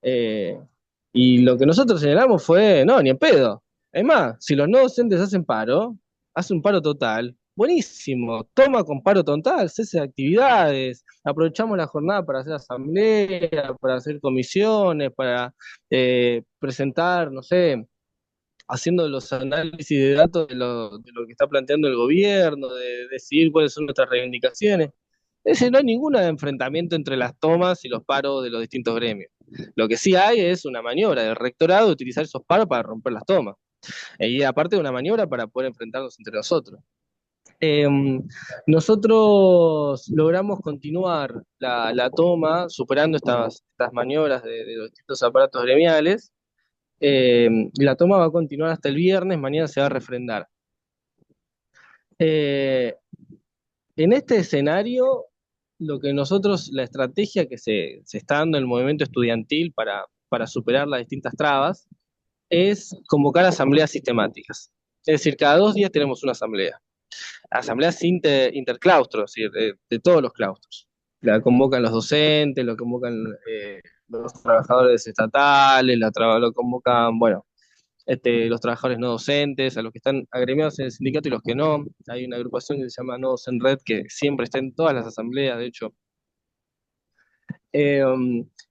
eh, y lo que nosotros señalamos fue, no, ni en pedo. Es más, si los no docentes hacen paro, hace un paro total, buenísimo, toma con paro total, cese de actividades, aprovechamos la jornada para hacer asamblea, para hacer comisiones, para presentar, no sé, haciendo los análisis de datos de lo que está planteando el gobierno, de decidir cuáles son nuestras reivindicaciones. Es decir, no hay ningún enfrentamiento entre las tomas y los paros de los distintos gremios. Lo que sí hay es una maniobra del rectorado de utilizar esos paros para romper las tomas. Y aparte de una maniobra para poder enfrentarnos entre nosotros. Eh, Nosotros logramos continuar la toma, superando estas maniobras de los distintos aparatos gremiales. La toma va a continuar hasta el viernes, mañana se va a refrendar. Eh, en este escenario, la estrategia que se está dando en el movimiento estudiantil para superar las distintas trabas, es convocar asambleas sistemáticas. Es decir, cada 2 días tenemos una asamblea. Asambleas interclaustros, es decir, de todos los claustros. La convocan los docentes, lo convocan los trabajadores estatales, lo convocan, bueno, los trabajadores no docentes, a los que están agremiados en el sindicato y los que no. Hay una agrupación que se llama Nodos en Red que siempre está en todas las asambleas, de hecho. Eh,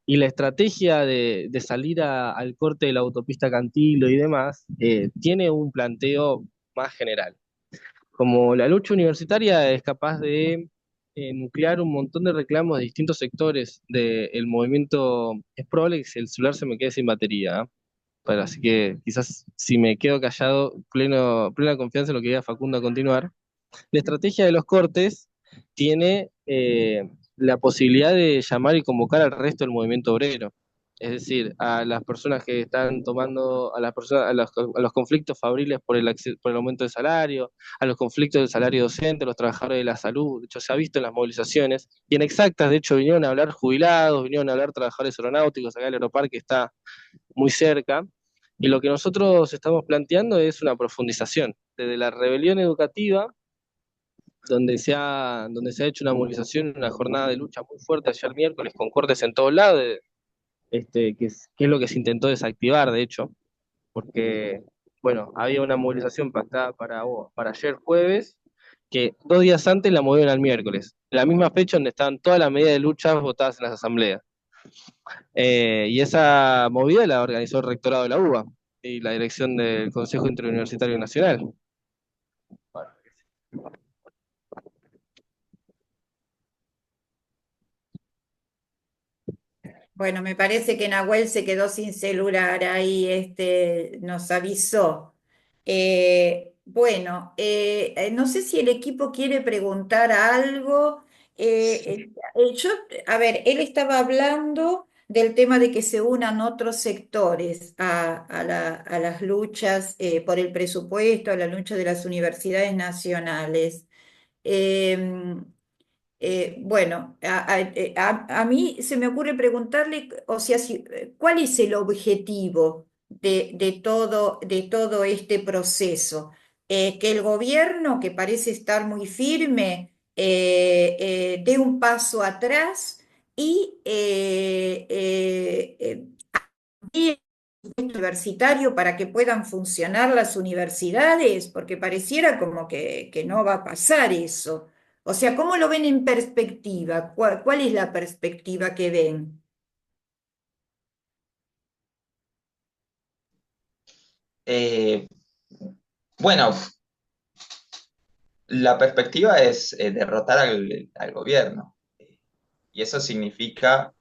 y la estrategia de salir al corte de la autopista Cantilo y demás tiene un planteo más general. Como la lucha universitaria es capaz de nuclear un montón de reclamos de distintos sectores del movimiento, es probable que el celular se me quede sin batería, ¿eh? Pero así que quizás si me quedo callado, plena confianza en lo que diga Facundo a continuar. La estrategia de los cortes tiene la posibilidad de llamar y convocar al resto del movimiento obrero. Es decir, a las personas que están tomando, a las personas, a los conflictos fabriles por el aumento del salario, a los conflictos del salario docente, a los trabajadores de la salud. De hecho, se ha visto en las movilizaciones. Y en exactas, de hecho, vinieron a hablar jubilados, vinieron a hablar trabajadores aeronáuticos, acá el Aeroparque está muy cerca. Y lo que nosotros estamos planteando es una profundización desde la rebelión educativa donde se ha hecho una movilización, una jornada de lucha muy fuerte ayer miércoles, con cortes en todos lados, que es lo que se intentó desactivar, de hecho, porque, bueno, había una movilización pactada para ayer jueves, que 2 días antes la movieron al miércoles, la misma fecha donde estaban todas las medidas de lucha votadas en las asambleas. Y esa movida la organizó el rectorado de la UBA y la dirección del Consejo Interuniversitario Nacional. Bueno, me parece que Nahuel se quedó sin celular ahí, nos avisó. Bueno, no sé si el equipo quiere preguntar algo. A ver, él estaba hablando del tema de que se unan otros sectores a las luchas por el presupuesto, a la lucha de las universidades nacionales. Em, bueno, a mí se me ocurre preguntarle, o sea, ¿cuál es el objetivo de todo este proceso? Que el gobierno, que parece estar muy firme, dé un paso atrás y amplíe el presupuesto universitario para que puedan funcionar las universidades, porque pareciera como que no va a pasar eso. O sea, ¿cómo lo ven en perspectiva? ¿Cuál es la perspectiva que ven? Eh, bueno, la perspectiva es derrotar al gobierno. Y eso significa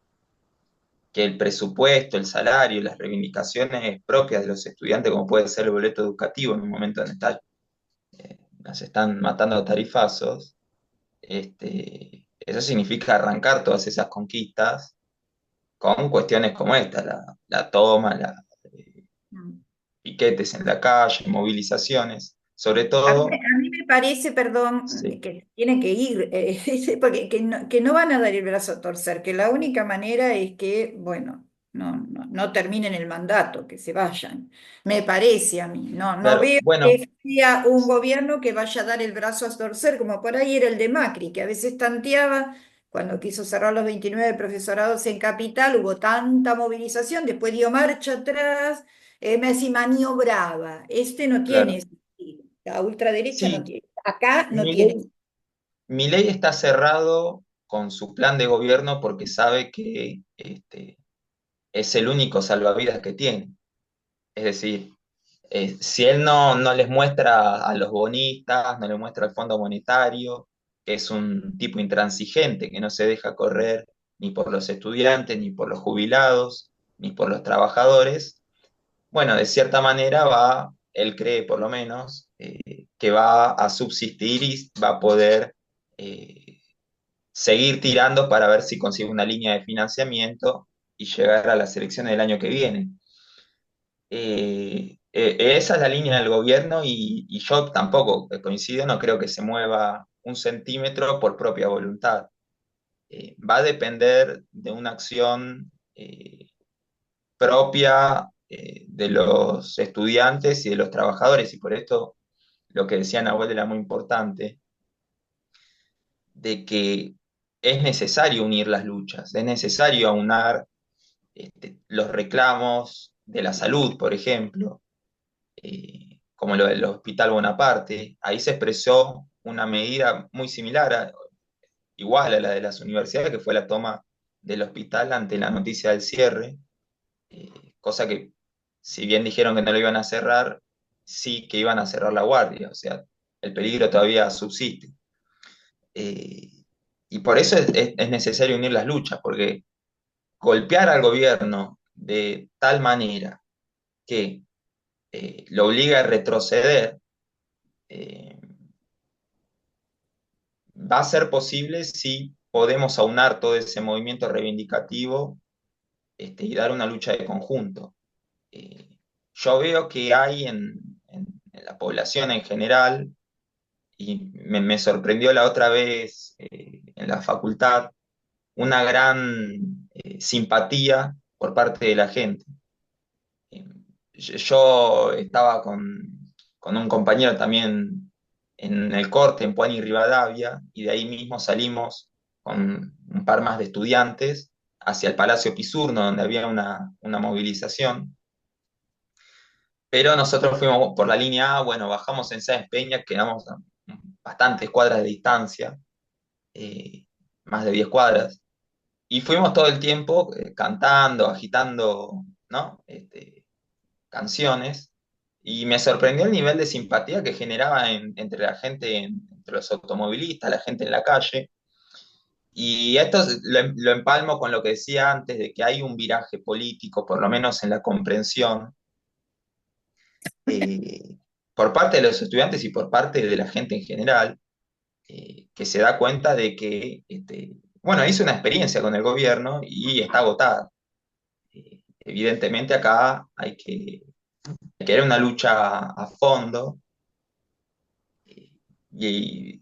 que el presupuesto, el salario, las reivindicaciones propias de los estudiantes, como puede ser el boleto educativo en un momento en el que nos están matando a tarifazos, eso significa arrancar todas esas conquistas con cuestiones como esta, la toma, Mm. piquetes en la calle, movilizaciones, sobre A mí, todo, a mí me parece, perdón, sí, que tienen que ir, porque que no van a dar el brazo a torcer, que la única manera es que, bueno, no terminen el mandato, que se vayan. Me parece a mí, no claro, veo bueno, que sea un gobierno que vaya a dar el brazo a torcer, como por ahí era el de Macri, que a veces tanteaba, cuando quiso cerrar los 29 profesorados en Capital, hubo tanta movilización, después dio marcha atrás, Messi maniobraba. Este no tiene claro, ese estilo. La ultraderecha no sí, tiene, acá no tiene. Milei, Milei está cerrado con su plan de gobierno porque sabe que es el único salvavidas que tiene. Es decir, si él no les muestra a los bonistas, no les muestra al Fondo Monetario, que es un tipo intransigente, que no se deja correr ni por los estudiantes, ni por los jubilados, ni por los trabajadores, bueno, de cierta manera él cree por lo menos, que va a subsistir y va a poder eh, seguir tirando para ver si consigue una línea de financiamiento y llegar a las elecciones del año que viene. Esa es la línea del gobierno y yo tampoco coincido, no creo que se mueva un centímetro por propia voluntad. Va a depender de una acción propia de los estudiantes y de los trabajadores, y por esto lo que decía Nahuel era muy importante, de que es necesario unir las luchas, es necesario aunar los reclamos de la salud, por ejemplo, como lo del Hospital Bonaparte. Ahí se expresó una medida muy similar, igual a la de las universidades, que fue la toma del hospital ante la noticia del cierre, cosa que, si bien dijeron que no lo iban a cerrar, sí que iban a cerrar la guardia, o sea, el peligro todavía subsiste. Eh, y por eso es necesario unir las luchas, porque golpear al gobierno de tal manera que lo obliga a retroceder, eh, va a ser posible si podemos aunar todo ese movimiento reivindicativo, y dar una lucha de conjunto. Eh, yo veo que hay en la población en general, y me sorprendió la otra vez en la facultad, una gran simpatía por parte de la gente. Eh, yo estaba con un compañero también en el corte, en Puani y Rivadavia, y de ahí mismo salimos con un par más de estudiantes hacia el Palacio Pisurno, donde había una movilización. Pero nosotros fuimos por la línea A, bueno, bajamos en Sáenz Peña, quedamos a bastantes cuadras de distancia, eh, más de 10 cuadras, y fuimos todo el tiempo cantando, agitando, ¿no? Canciones, y me sorprendió el nivel de simpatía que generaba entre la gente, entre los automovilistas, la gente en la calle. Y esto lo empalmo con lo que decía antes, de que hay un viraje político, por lo menos en la comprensión, eh, por parte de los estudiantes y por parte de la gente en general, que se da cuenta de que, bueno, hizo una experiencia con el gobierno y está agotada. Evidentemente acá hay que dar una lucha a fondo, y,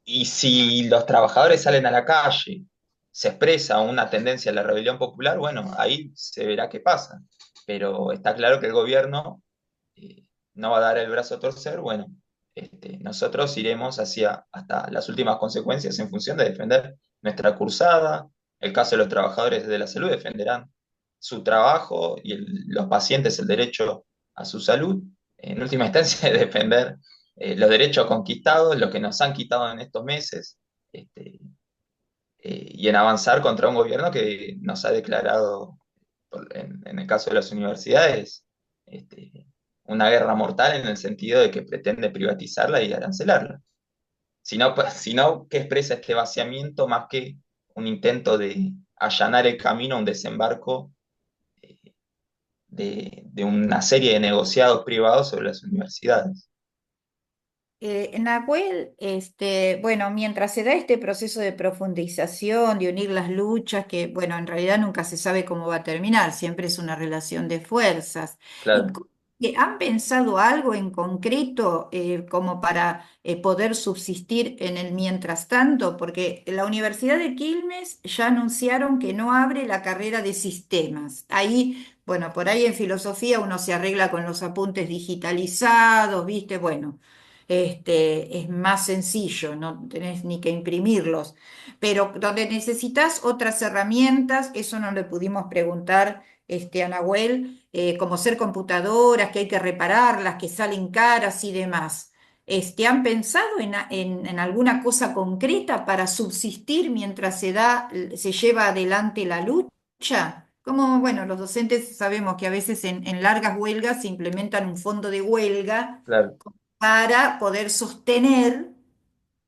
y si los trabajadores salen a la calle, se expresa una tendencia a la rebelión popular, bueno, ahí se verá qué pasa. Pero está claro que el gobierno no va a dar el brazo a torcer. Bueno, nosotros iremos hasta las últimas consecuencias en función de defender nuestra cursada. El caso de los trabajadores de la salud defenderán su trabajo, y los pacientes el derecho a su salud. En última instancia, defender los derechos conquistados, los que nos han quitado en estos meses, este, y en avanzar contra un gobierno que nos ha declarado, en el caso de las universidades, una guerra mortal, en el sentido de que pretende privatizarla y arancelarla. Sino que expresa este vaciamiento más que un intento de allanar el camino a un desembarco de una serie de negociados privados sobre las universidades. Nahuel, bueno, mientras se da este proceso de profundización, de unir las luchas, que, bueno, en realidad nunca se sabe cómo va a terminar, siempre es una relación de fuerzas. ¿Y Claro. han pensado algo en concreto como para poder subsistir en el mientras tanto? Porque la Universidad de Quilmes ya anunciaron que no abre la carrera de sistemas. Ahí, bueno, por ahí en filosofía uno se arregla con los apuntes digitalizados, ¿viste? Bueno, es más sencillo, no tenés ni que imprimirlos, pero donde necesitas otras herramientas, eso no le pudimos preguntar a Nahuel, como ser computadoras, que hay que repararlas, que salen caras y demás. ¿Han pensado en alguna cosa concreta para subsistir mientras se lleva adelante la lucha? Como, bueno, los docentes sabemos que a veces en largas huelgas se implementan un fondo de huelga Claro. para poder sostener,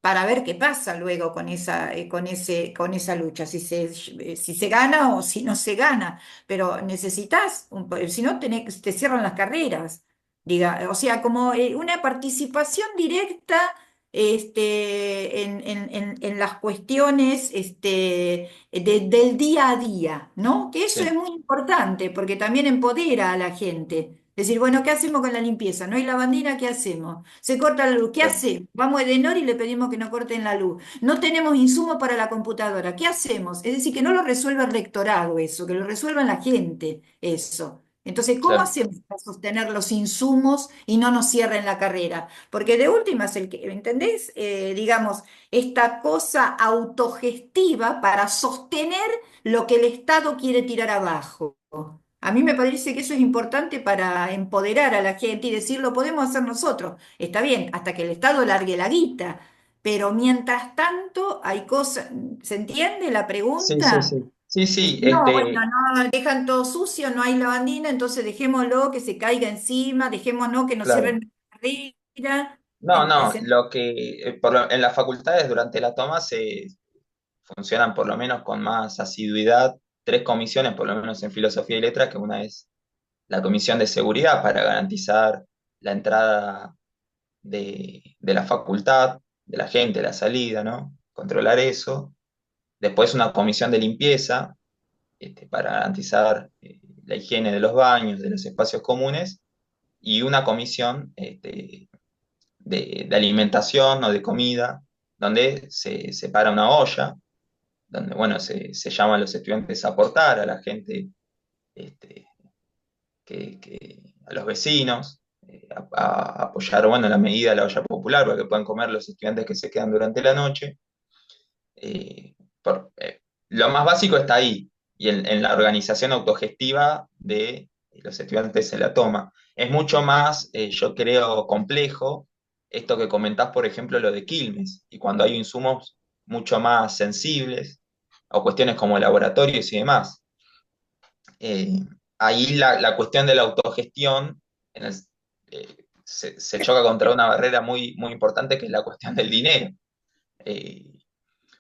para ver qué pasa luego con con esa lucha, si se gana o si no se gana. Pero necesitas, si no te cierran las carreras, diga, o sea, como una participación directa. En las cuestiones del día a día, ¿no? Que eso es Sí, muy importante porque también empodera a la gente. Decir, bueno, ¿qué hacemos con la limpieza? ¿No hay lavandina? ¿Qué hacemos? Se corta la luz, ¿qué claro. hacemos? Vamos a Edenor y le pedimos que no corten la luz. No tenemos insumos para la computadora, ¿qué hacemos? Es decir, que no lo resuelva el rectorado eso, que lo resuelva la gente eso. Entonces, ¿cómo Claro. hacemos para sostener los insumos y no nos cierren la carrera? Porque de últimas, ¿entendés? Digamos, esta cosa autogestiva para sostener lo que el Estado quiere tirar abajo. A mí me parece que eso es importante para empoderar a la gente y decir, lo podemos hacer nosotros. Está bien, hasta que el Estado largue la guita. Pero mientras tanto, hay cosas, ¿se entiende la Sí, sí, pregunta? sí. Sí, sí, No, bueno, no, dejan todo sucio, no hay lavandina, entonces dejémoslo que se caiga encima, dejémonos que nos claro. cierren la carrera. No, no, ¿Se lo que en las facultades durante la toma se funcionan por lo menos con más asiduidad tres comisiones, por lo menos en filosofía y letras, que una es la comisión de seguridad para garantizar la entrada de la facultad, de la gente, la salida, ¿no? Controlar eso. Después una comisión de limpieza, para garantizar la higiene de los baños, de los espacios comunes, y una comisión de alimentación o de comida, donde se separa una olla, donde, bueno, se llaman a los estudiantes a aportar, a la gente, este, a los vecinos, a apoyar, bueno, en la medida de la olla popular para que puedan comer los estudiantes que se quedan durante la noche. Eh, por- eh, lo más básico está ahí, y en la organización autogestiva de los estudiantes se la toma. Es mucho más, yo creo, complejo esto que comentás, por ejemplo, lo de Quilmes, y cuando hay insumos mucho más sensibles, o cuestiones como laboratorios y demás. Eh, Ahí la cuestión de la autogestión se choca contra una barrera muy, muy importante, que es la cuestión del dinero. Eh,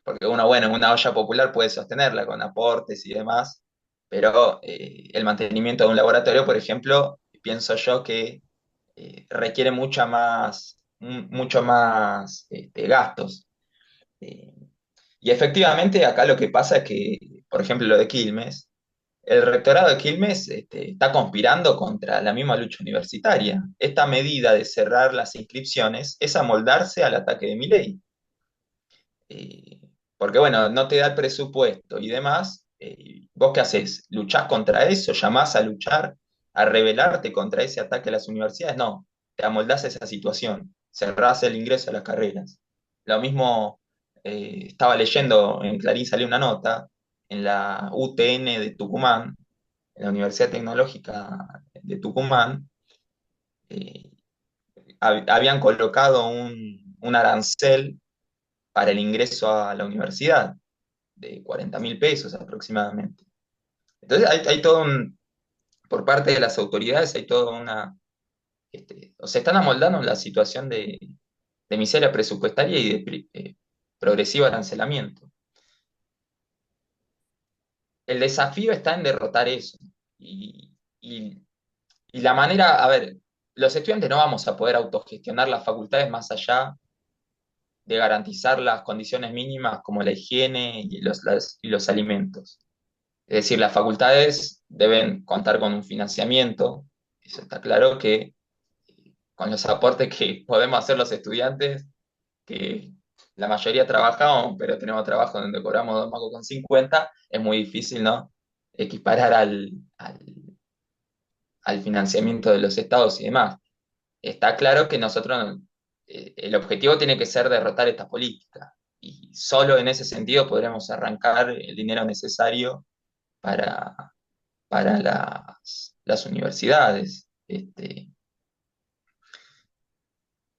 Porque uno, bueno, en una olla popular puede sostenerla con aportes y demás, pero el mantenimiento de un laboratorio, por ejemplo, pienso yo que requiere mucho más gastos. Eh, y efectivamente acá lo que pasa es que, por ejemplo, lo de Quilmes, el rectorado de Quilmes está conspirando contra la misma lucha universitaria. Esta medida de cerrar las inscripciones es amoldarse al ataque de Milei. Eh, Porque bueno, no te da el presupuesto y demás. ¿Vos qué haces? ¿Luchás contra eso? ¿Llamás a luchar, a rebelarte contra ese ataque a las universidades? No, te amoldás a esa situación, cerrás el ingreso a las carreras. Lo mismo, estaba leyendo, en Clarín salió una nota, en la UTN de Tucumán, en la Universidad Tecnológica de Tucumán, eh, habían colocado un arancel para el ingreso a la universidad, de 40.000 pesos aproximadamente. Entonces hay todo por parte de las autoridades hay toda o se están amoldando en la situación de miseria presupuestaria y de progresivo arancelamiento. El desafío está en derrotar eso. Y, y- y la manera, a ver, los estudiantes no vamos a poder autogestionar las facultades más allá de garantizar las condiciones mínimas como la higiene y los alimentos. Es decir, las facultades deben contar con un financiamiento, eso está claro, que con los aportes que podemos hacer los estudiantes, que la mayoría trabajamos, pero tenemos trabajo donde cobramos 2,50 es muy difícil, ¿no? Equiparar al financiamiento de los estados y demás. Está claro que nosotros, el objetivo tiene que ser derrotar esta política, y solo en ese sentido podremos arrancar el dinero necesario para las universidades.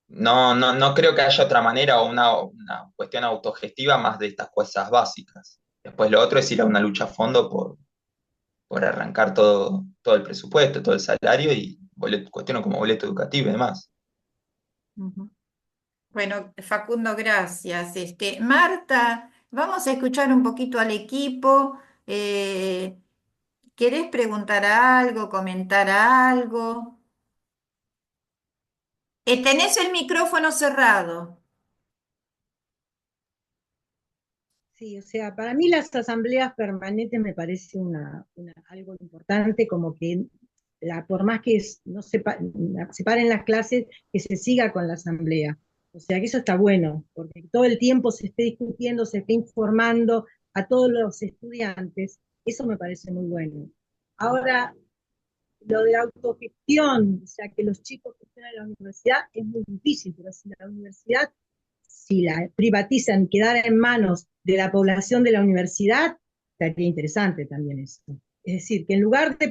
No creo que haya otra manera o una cuestión autogestiva más de estas cosas básicas. Después lo otro es ir a una lucha a fondo por arrancar todo el presupuesto, todo el salario y cuestiones como boleto educativo y demás. Ujú. Bueno, Facundo, gracias. Marta, vamos a escuchar un poquito al equipo. Eh, ¿Querés preguntar algo, comentar algo? Tenés el micrófono cerrado. Sí, o sea, para mí las asambleas permanentes me parece algo importante, como que por más que no separen las clases, que se siga con la asamblea. O sea, que eso está bueno, porque todo el tiempo se esté discutiendo, se esté informando a todos los estudiantes, eso me parece muy bueno. Ahora, lo de la autogestión, o sea, que los chicos gestionen la universidad es muy difícil, pero si la universidad, si la privatizan, quedara en manos de la población de la universidad, sería interesante también eso. Es decir, que en lugar de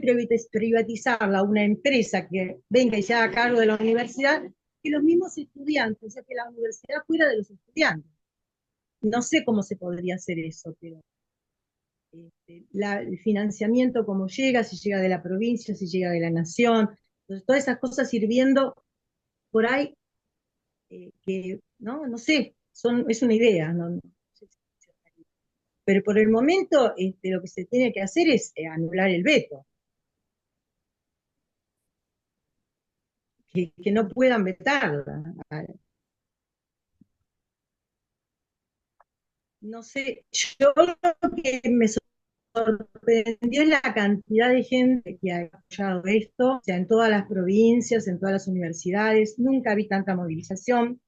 privatizarla a una empresa que venga y se haga cargo de la universidad, que los mismos estudiantes, o sea, que la universidad fuera de los estudiantes. No sé cómo se podría hacer eso, pero el financiamiento cómo llega, si llega de la provincia, si llega de la nación, entonces todas esas cosas sirviendo por ahí, que, ¿no? No sé, es una idea, no sé si funcionaría. Pero por el momento lo que se tiene que hacer es anular el veto, que no puedan vetarla. No sé, yo lo que me sorprendió la cantidad de gente que ha apoyado esto, o sea, en todas las provincias, en todas las universidades, nunca vi tanta movilización,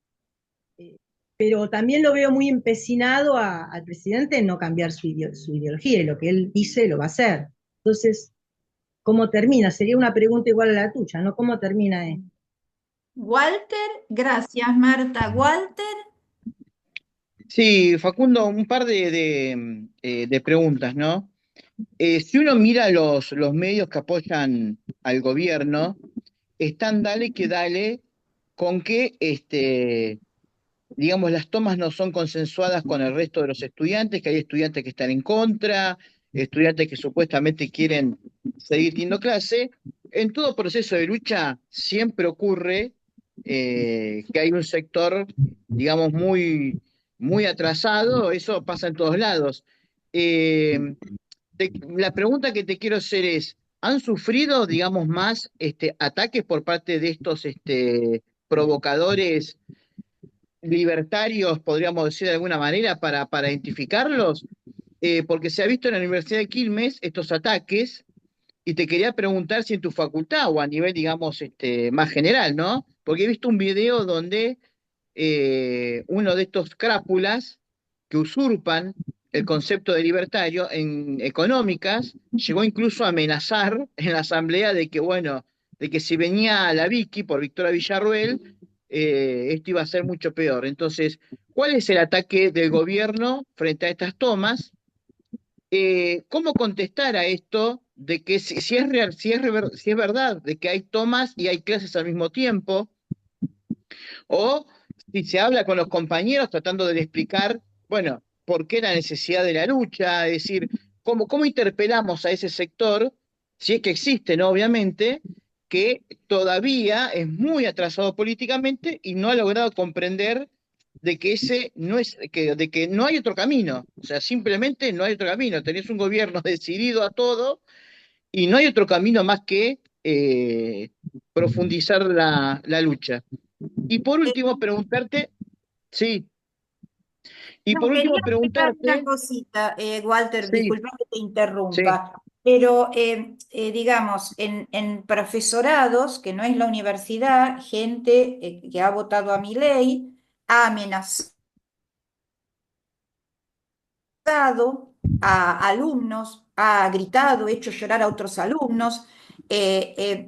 pero también lo veo muy empecinado al presidente en no cambiar su ideología, y lo que él dice lo va a hacer. Entonces, ¿cómo termina? Sería una pregunta igual a la tuya, ¿no? ¿Cómo termina esto? Walter, gracias Marta. Walter, Sí, Facundo, un par de preguntas, ¿no? Si uno mira los medios que apoyan al gobierno, están dale que dale con que digamos, las tomas no son consensuadas con el resto de los estudiantes, que hay estudiantes que están en contra, estudiantes que supuestamente quieren seguir teniendo clase. En todo proceso de lucha siempre ocurre que hay un sector, digamos, muy atrasado, eso pasa en todos lados. Eh, la pregunta que te quiero hacer es, ¿han sufrido, digamos, más ataques por parte de estos provocadores libertarios, podríamos decir de alguna manera, para identificarlos? Porque se ha visto en la Universidad de Quilmes estos ataques, y te quería preguntar si en tu facultad o a nivel, digamos, más general, ¿no? Porque he visto un video donde uno de estos crápulas que usurpan el concepto de libertario en económicas, llegó incluso a amenazar en la asamblea de que, bueno, de que si venía la Vicky por Victoria Villarruel, esto iba a ser mucho peor. Entonces, ¿cuál es el ataque del gobierno frente a estas tomas? ¿Cómo contestar a esto de que si es real, si es verdad de que hay tomas y hay clases al mismo tiempo? O si se habla con los compañeros tratando de explicar, bueno, por qué la necesidad de la lucha, es decir, cómo interpelamos a ese sector, si es que existe, ¿no? Obviamente, que todavía es muy atrasado políticamente y no ha logrado comprender de que ese no es, de que no hay otro camino. O sea, simplemente no hay otro camino. Tenés un gobierno decidido a todo y no hay otro camino más que profundizar la lucha. Y por último, preguntarte, sí, y no, por quería último, agregar una preguntarte, cosita, Walter, sí, disculpa que te sí, interrumpa, pero digamos, en profesorados, que no es la universidad, gente que ha votado a mi ley, ha amenazado a alumnos, ha gritado, hecho llorar a otros alumnos.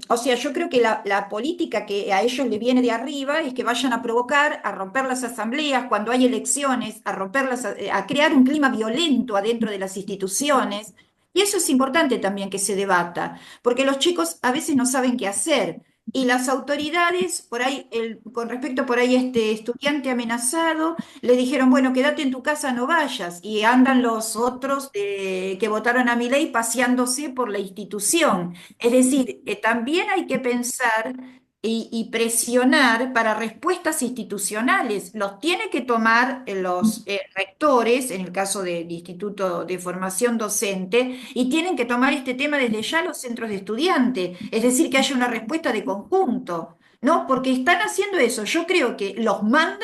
O sea, yo creo que la política que a ellos le viene de arriba es que vayan a provocar, a romper las asambleas cuando hay elecciones, a romperlas, a crear un clima violento adentro de las instituciones. Y eso es importante también que se debata, porque los chicos a veces no saben qué hacer. Y las autoridades, por ahí, con respecto por ahí a este estudiante amenazado, le dijeron, bueno, quédate en tu casa, no vayas. Y andan los otros que votaron a Milei paseándose por la institución. Es decir, también hay que pensar y presionar para respuestas institucionales. Los tiene que tomar los rectores, en el caso del Instituto de Formación Docente, y tienen que tomar este tema desde ya los centros de estudiantes. Es decir, que haya una respuesta de conjunto. ¿No? Porque están haciendo eso. Yo creo que los mandan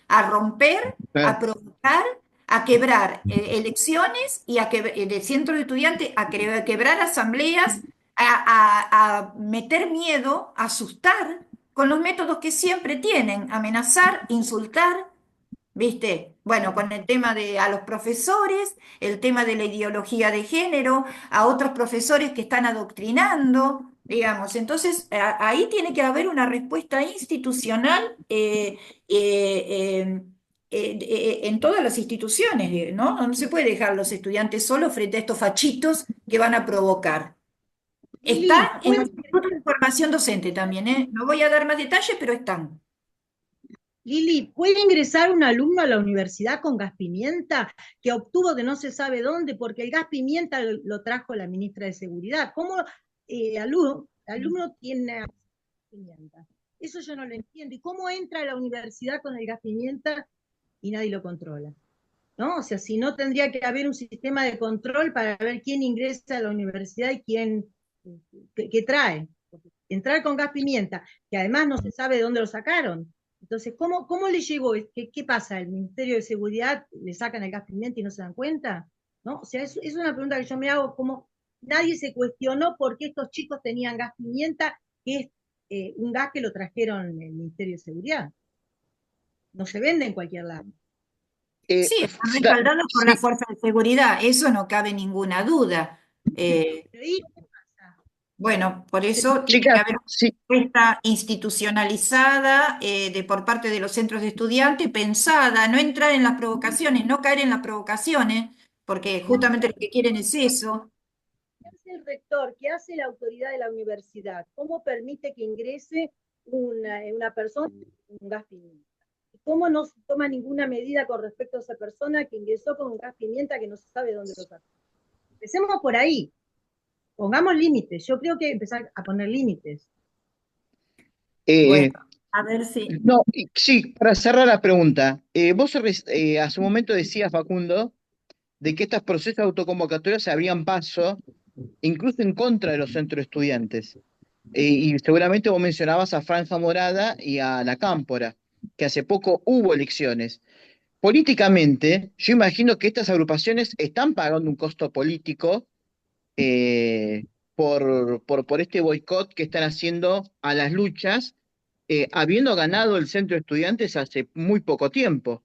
a romper, a claro, provocar, a quebrar elecciones y de centros de estudiantes, a quebrar asambleas, a meter miedo, a asustar con los métodos que siempre tienen, amenazar, insultar, ¿viste? Bueno, con el tema de a los profesores, el tema de la ideología de género, a otros profesores que están adoctrinando. digamos. Entonces, ahí tiene que haber una respuesta institucional en todas las instituciones, ¿no? No se puede dejar a los estudiantes solos frente a estos fachitos que van a provocar. Están Lili, en los institutos de formación docente también, ¿eh? No voy a dar más detalles, pero están. Lili, ¿puede ingresar un alumno a la universidad con gas pimienta que obtuvo de no se sabe dónde? Porque el gas pimienta lo trajo la ministra de Seguridad. ¿Cómo alumno tiene gas pimienta? Eso yo no lo entiendo. ¿Y cómo entra a la universidad con el gas pimienta y nadie lo controla? ¿No? O sea, si no tendría que haber un sistema de control para ver quién ingresa a la universidad y quién, qué trae. Porque entrar con gas pimienta, que además no se sabe de dónde lo sacaron. Entonces, ¿cómo le llegó? ¿Qué pasa? ¿El Ministerio de Seguridad le sacan el gas pimienta y no se dan cuenta? ¿No? O sea, es una pregunta que yo me hago, como nadie se cuestionó por qué estos chicos tenían gas pimienta, que es un gas que lo trajeron el Ministerio de Seguridad. No se vende en cualquier lado. Sí, están respaldados por la Sí, fuerza de seguridad, eso no cabe ninguna duda. Pero ¿y qué pasa? Bueno, por eso tiene que chicas, haber una sí, respuesta institucionalizada por parte de los centros de estudiantes, pensada, no entrar en las provocaciones, no caer en las provocaciones, porque justamente lo que quieren es eso. ¿Qué hace el rector? ¿Qué hace la autoridad de la universidad? ¿Cómo permite que ingrese una persona con un gas pimienta? ¿Cómo no se toma ninguna medida con respecto a esa persona que ingresó con un gas pimienta que no se sabe dónde lo sacó? Empecemos por ahí. Pongamos límites. Yo creo que empezar a poner límites. Bueno, eh, a ver si. no, sí, para cerrar la pregunta, vos hace un momento decías, Facundo, de que estos procesos de autoconvocatoria se abrían paso incluso en contra de los centros de estudiantes. Y seguramente vos mencionabas a Franja Morada y a la Cámpora, que hace poco hubo elecciones. Políticamente, yo imagino que estas agrupaciones están pagando un costo político eh, por este boicot que están haciendo a las luchas, habiendo ganado el centro de estudiantes hace muy poco tiempo.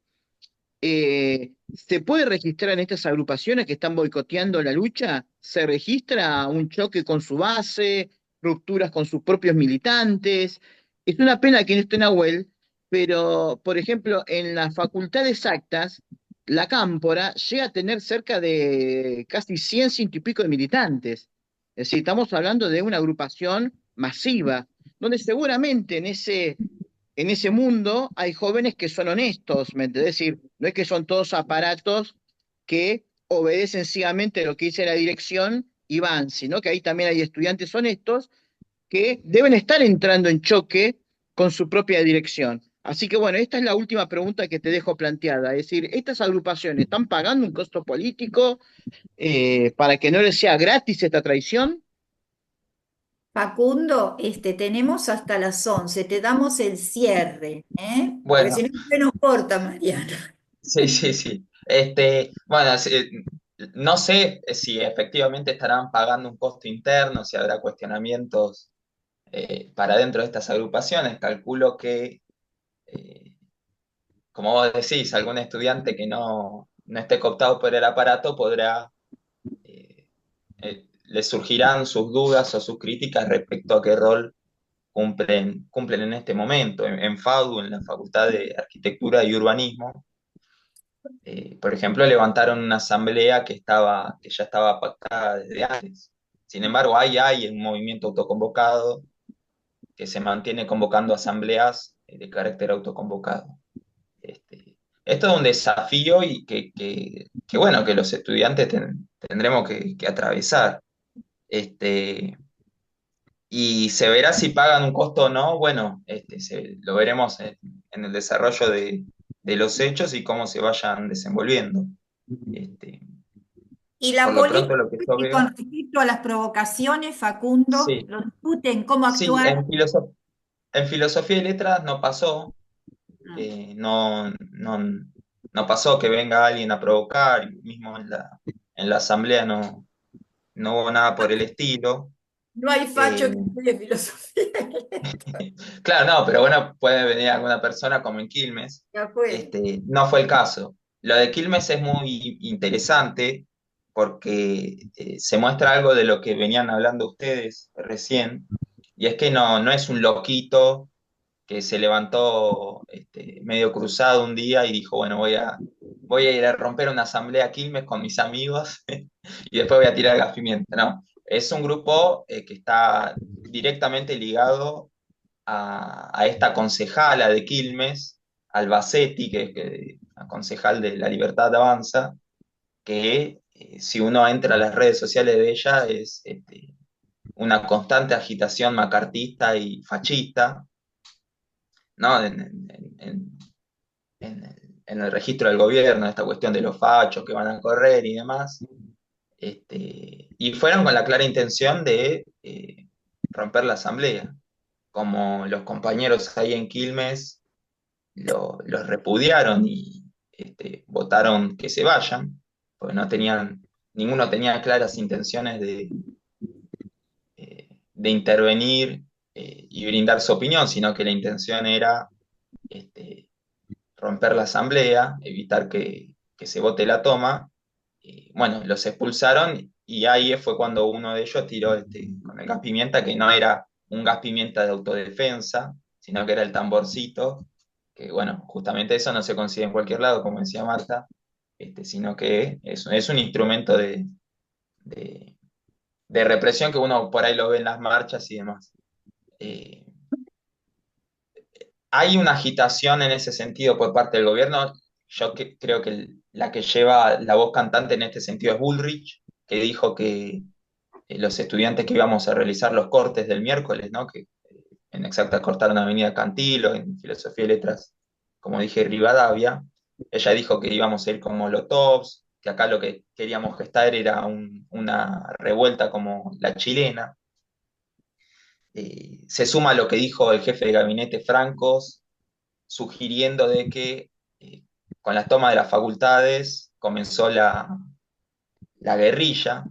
¿Se puede registrar en estas agrupaciones que están boicoteando la lucha? ¿Se registra un choque con su base, rupturas con sus propios militantes? Es una pena que no esté Nahuel, pero, por ejemplo, en la Facultad de Exactas, la Cámpora llega a tener cerca de casi 100, ciento y pico de militantes. Es decir, estamos hablando de una agrupación masiva, donde seguramente en ese mundo hay jóvenes que son honestos, ¿me entendés? Es decir, no es que son todos aparatos que obedecen ciegamente lo que dice la dirección y van, sino que ahí también hay estudiantes honestos que deben estar entrando en choque con su propia dirección. Así que bueno, esta es la última pregunta que te dejo planteada. Es decir, ¿estas agrupaciones están pagando un costo político para que no les sea gratis esta traición? Facundo, tenemos hasta las 11, te damos el cierre, ¿eh? Porque si Bueno, no se nos corta, Mariana. sí, sí, sí. Bueno, no sé si efectivamente estarán pagando un costo interno, si habrá cuestionamientos para dentro de estas agrupaciones. Calculo que, eh, como vos decís, algún estudiante que no esté cooptado por el aparato podrá, le surgirán sus dudas o sus críticas respecto a qué rol cumplen en este momento. En FADU, en la Facultad de Arquitectura y Urbanismo, por ejemplo, levantaron una asamblea que ya estaba pactada desde antes. Sin embargo, hay un movimiento autoconvocado que se mantiene convocando asambleas de carácter autoconvocado. Esto es un desafío y bueno, que los estudiantes tendremos que atravesar. Este, y se verá si pagan un costo o no. Bueno, lo veremos en el desarrollo de los hechos y cómo se vayan desenvolviendo. Este, Y por la lo pronto política lo que yo con veo, respecto a las provocaciones, Facundo, sí, lo discuten cómo sí, actuar. en filosofía y letras no pasó, Mm. no pasó que venga alguien a provocar, y mismo en la asamblea no hubo nada por el estilo. No hay facho Eh, que estudie filosofía. claro, no, pero bueno, puede venir alguna persona como en Quilmes. Ya fue. No fue el caso. Lo de Quilmes es muy interesante porque se muestra algo de lo que venían hablando ustedes recién, y es que no es un loquito que se levantó medio cruzado un día y dijo, bueno, voy a ir a romper una asamblea a Quilmes con mis amigos y después voy a tirar gas pimienta. No, es un grupo que está directamente ligado a esta concejala de Quilmes, Albacetti, que es la concejal de La Libertad Avanza, que si uno entra a las redes sociales de ella es una constante agitación macartista y fascista, ¿no? En el registro del gobierno, esta cuestión de los fachos que van a correr y demás. Y fueron con la clara intención de romper la asamblea. Como los compañeros ahí en Quilmes los repudiaron y votaron que se vayan, porque ninguno tenía claras intenciones de intervenir y brindar su opinión, sino que la intención era romper la asamblea, evitar que se vote la toma. Bueno, los expulsaron y ahí fue cuando uno de ellos tiró con el gas pimienta, que no era un gas pimienta de autodefensa, sino que era el tamborcito, que bueno, justamente eso no se consigue en cualquier lado, como decía Marta, sino que es un instrumento de, de represión que uno por ahí lo ve en las marchas y demás. Eh, Hay una agitación en ese sentido por parte del gobierno. Yo creo que la que lleva la voz cantante en este sentido es Bullrich, que dijo que los estudiantes que íbamos a realizar los cortes del miércoles, ¿no? Que en exacta cortaron Avenida Cantilo, en Filosofía y Letras, como dije, Rivadavia. Ella dijo que íbamos a ir con molotovs, que acá lo que queríamos gestar era una revuelta como la chilena. Se suma a lo que dijo el jefe de gabinete Francos, sugiriendo de que con la toma de las facultades comenzó la guerrilla,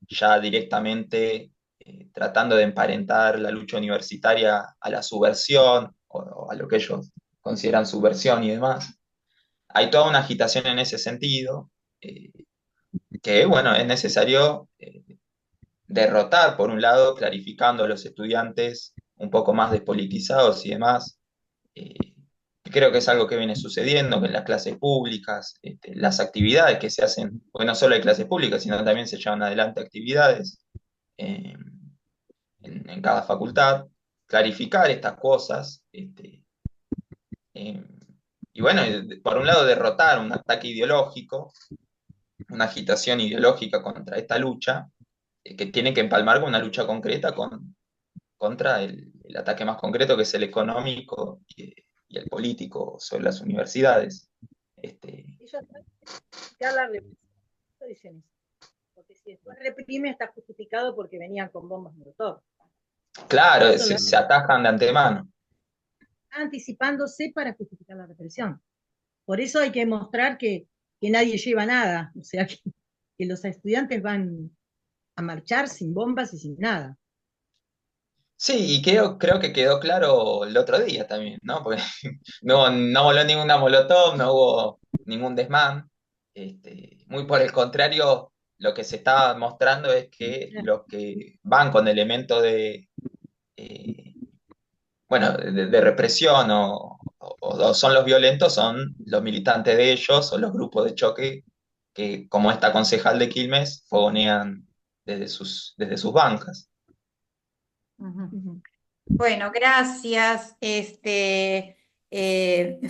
ya directamente tratando de emparentar la lucha universitaria a la subversión o a lo que ellos consideran subversión y demás. Hay toda una agitación en ese sentido, que bueno, es necesario derrotar, por un lado, clarificando a los estudiantes un poco más despolitizados y demás. Creo que es algo que viene sucediendo, que en las clases públicas, las actividades que se hacen, porque no solo hay clases públicas, sino también se llevan adelante actividades eh, en cada facultad, clarificar estas cosas, eh, y bueno, por un lado derrotar un ataque ideológico, una agitación ideológica contra esta lucha, que tiene que empalmar con una lucha concreta contra el ataque más concreto, que es el económico y el político sobre las universidades. Ellos tratan de justificar la represión, dicen eso. Porque si después reprime está justificado porque venían con bombas molotov. Claro, se atajan de antemano. Anticipándose para justificar la represión. Por eso hay que mostrar que nadie lleva nada, o sea, que los estudiantes van a marchar sin bombas y sin nada. Sí, y creo que quedó claro el otro día también, ¿no? Porque no voló ninguna molotov, no hubo ningún desmán. Muy por el contrario, lo que se estaba mostrando es que los que van con elementos eh, bueno, de represión o son los violentos, son los militantes de ellos o los grupos de choque que, como esta concejal de Quilmes, fogonean desde sus bancas. Ujú. Bueno, gracias,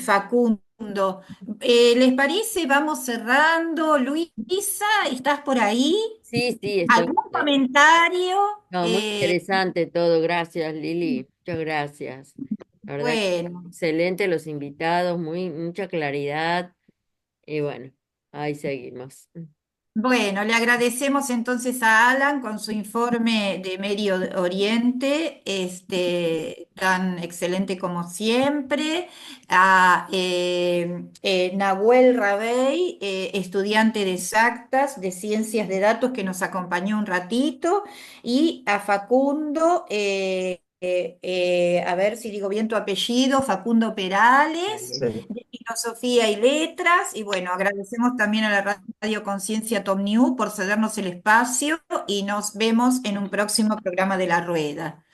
Facundo. ¿Les parece? Vamos cerrando. Luisa, ¿estás por ahí? Sí, sí, estoy. ¿Algún comentario? No, muy interesante todo. Gracias, Lili. Muchas gracias. La verdad que Bueno, excelente los invitados, mucha claridad. Y bueno, ahí seguimos. bueno, le agradecemos entonces a Alan con su informe de Medio Oriente, tan excelente como siempre, a Nahuel Rabey, estudiante de exactas, de ciencias de datos, que nos acompañó un ratito, y a Facundo, a ver si digo bien tu apellido, Facundo Perales, Sí. de Filosofía y Letras. Y bueno, agradecemos también a la Radio Conciencia Top New por cedernos el espacio y nos vemos en un próximo programa de La Rueda.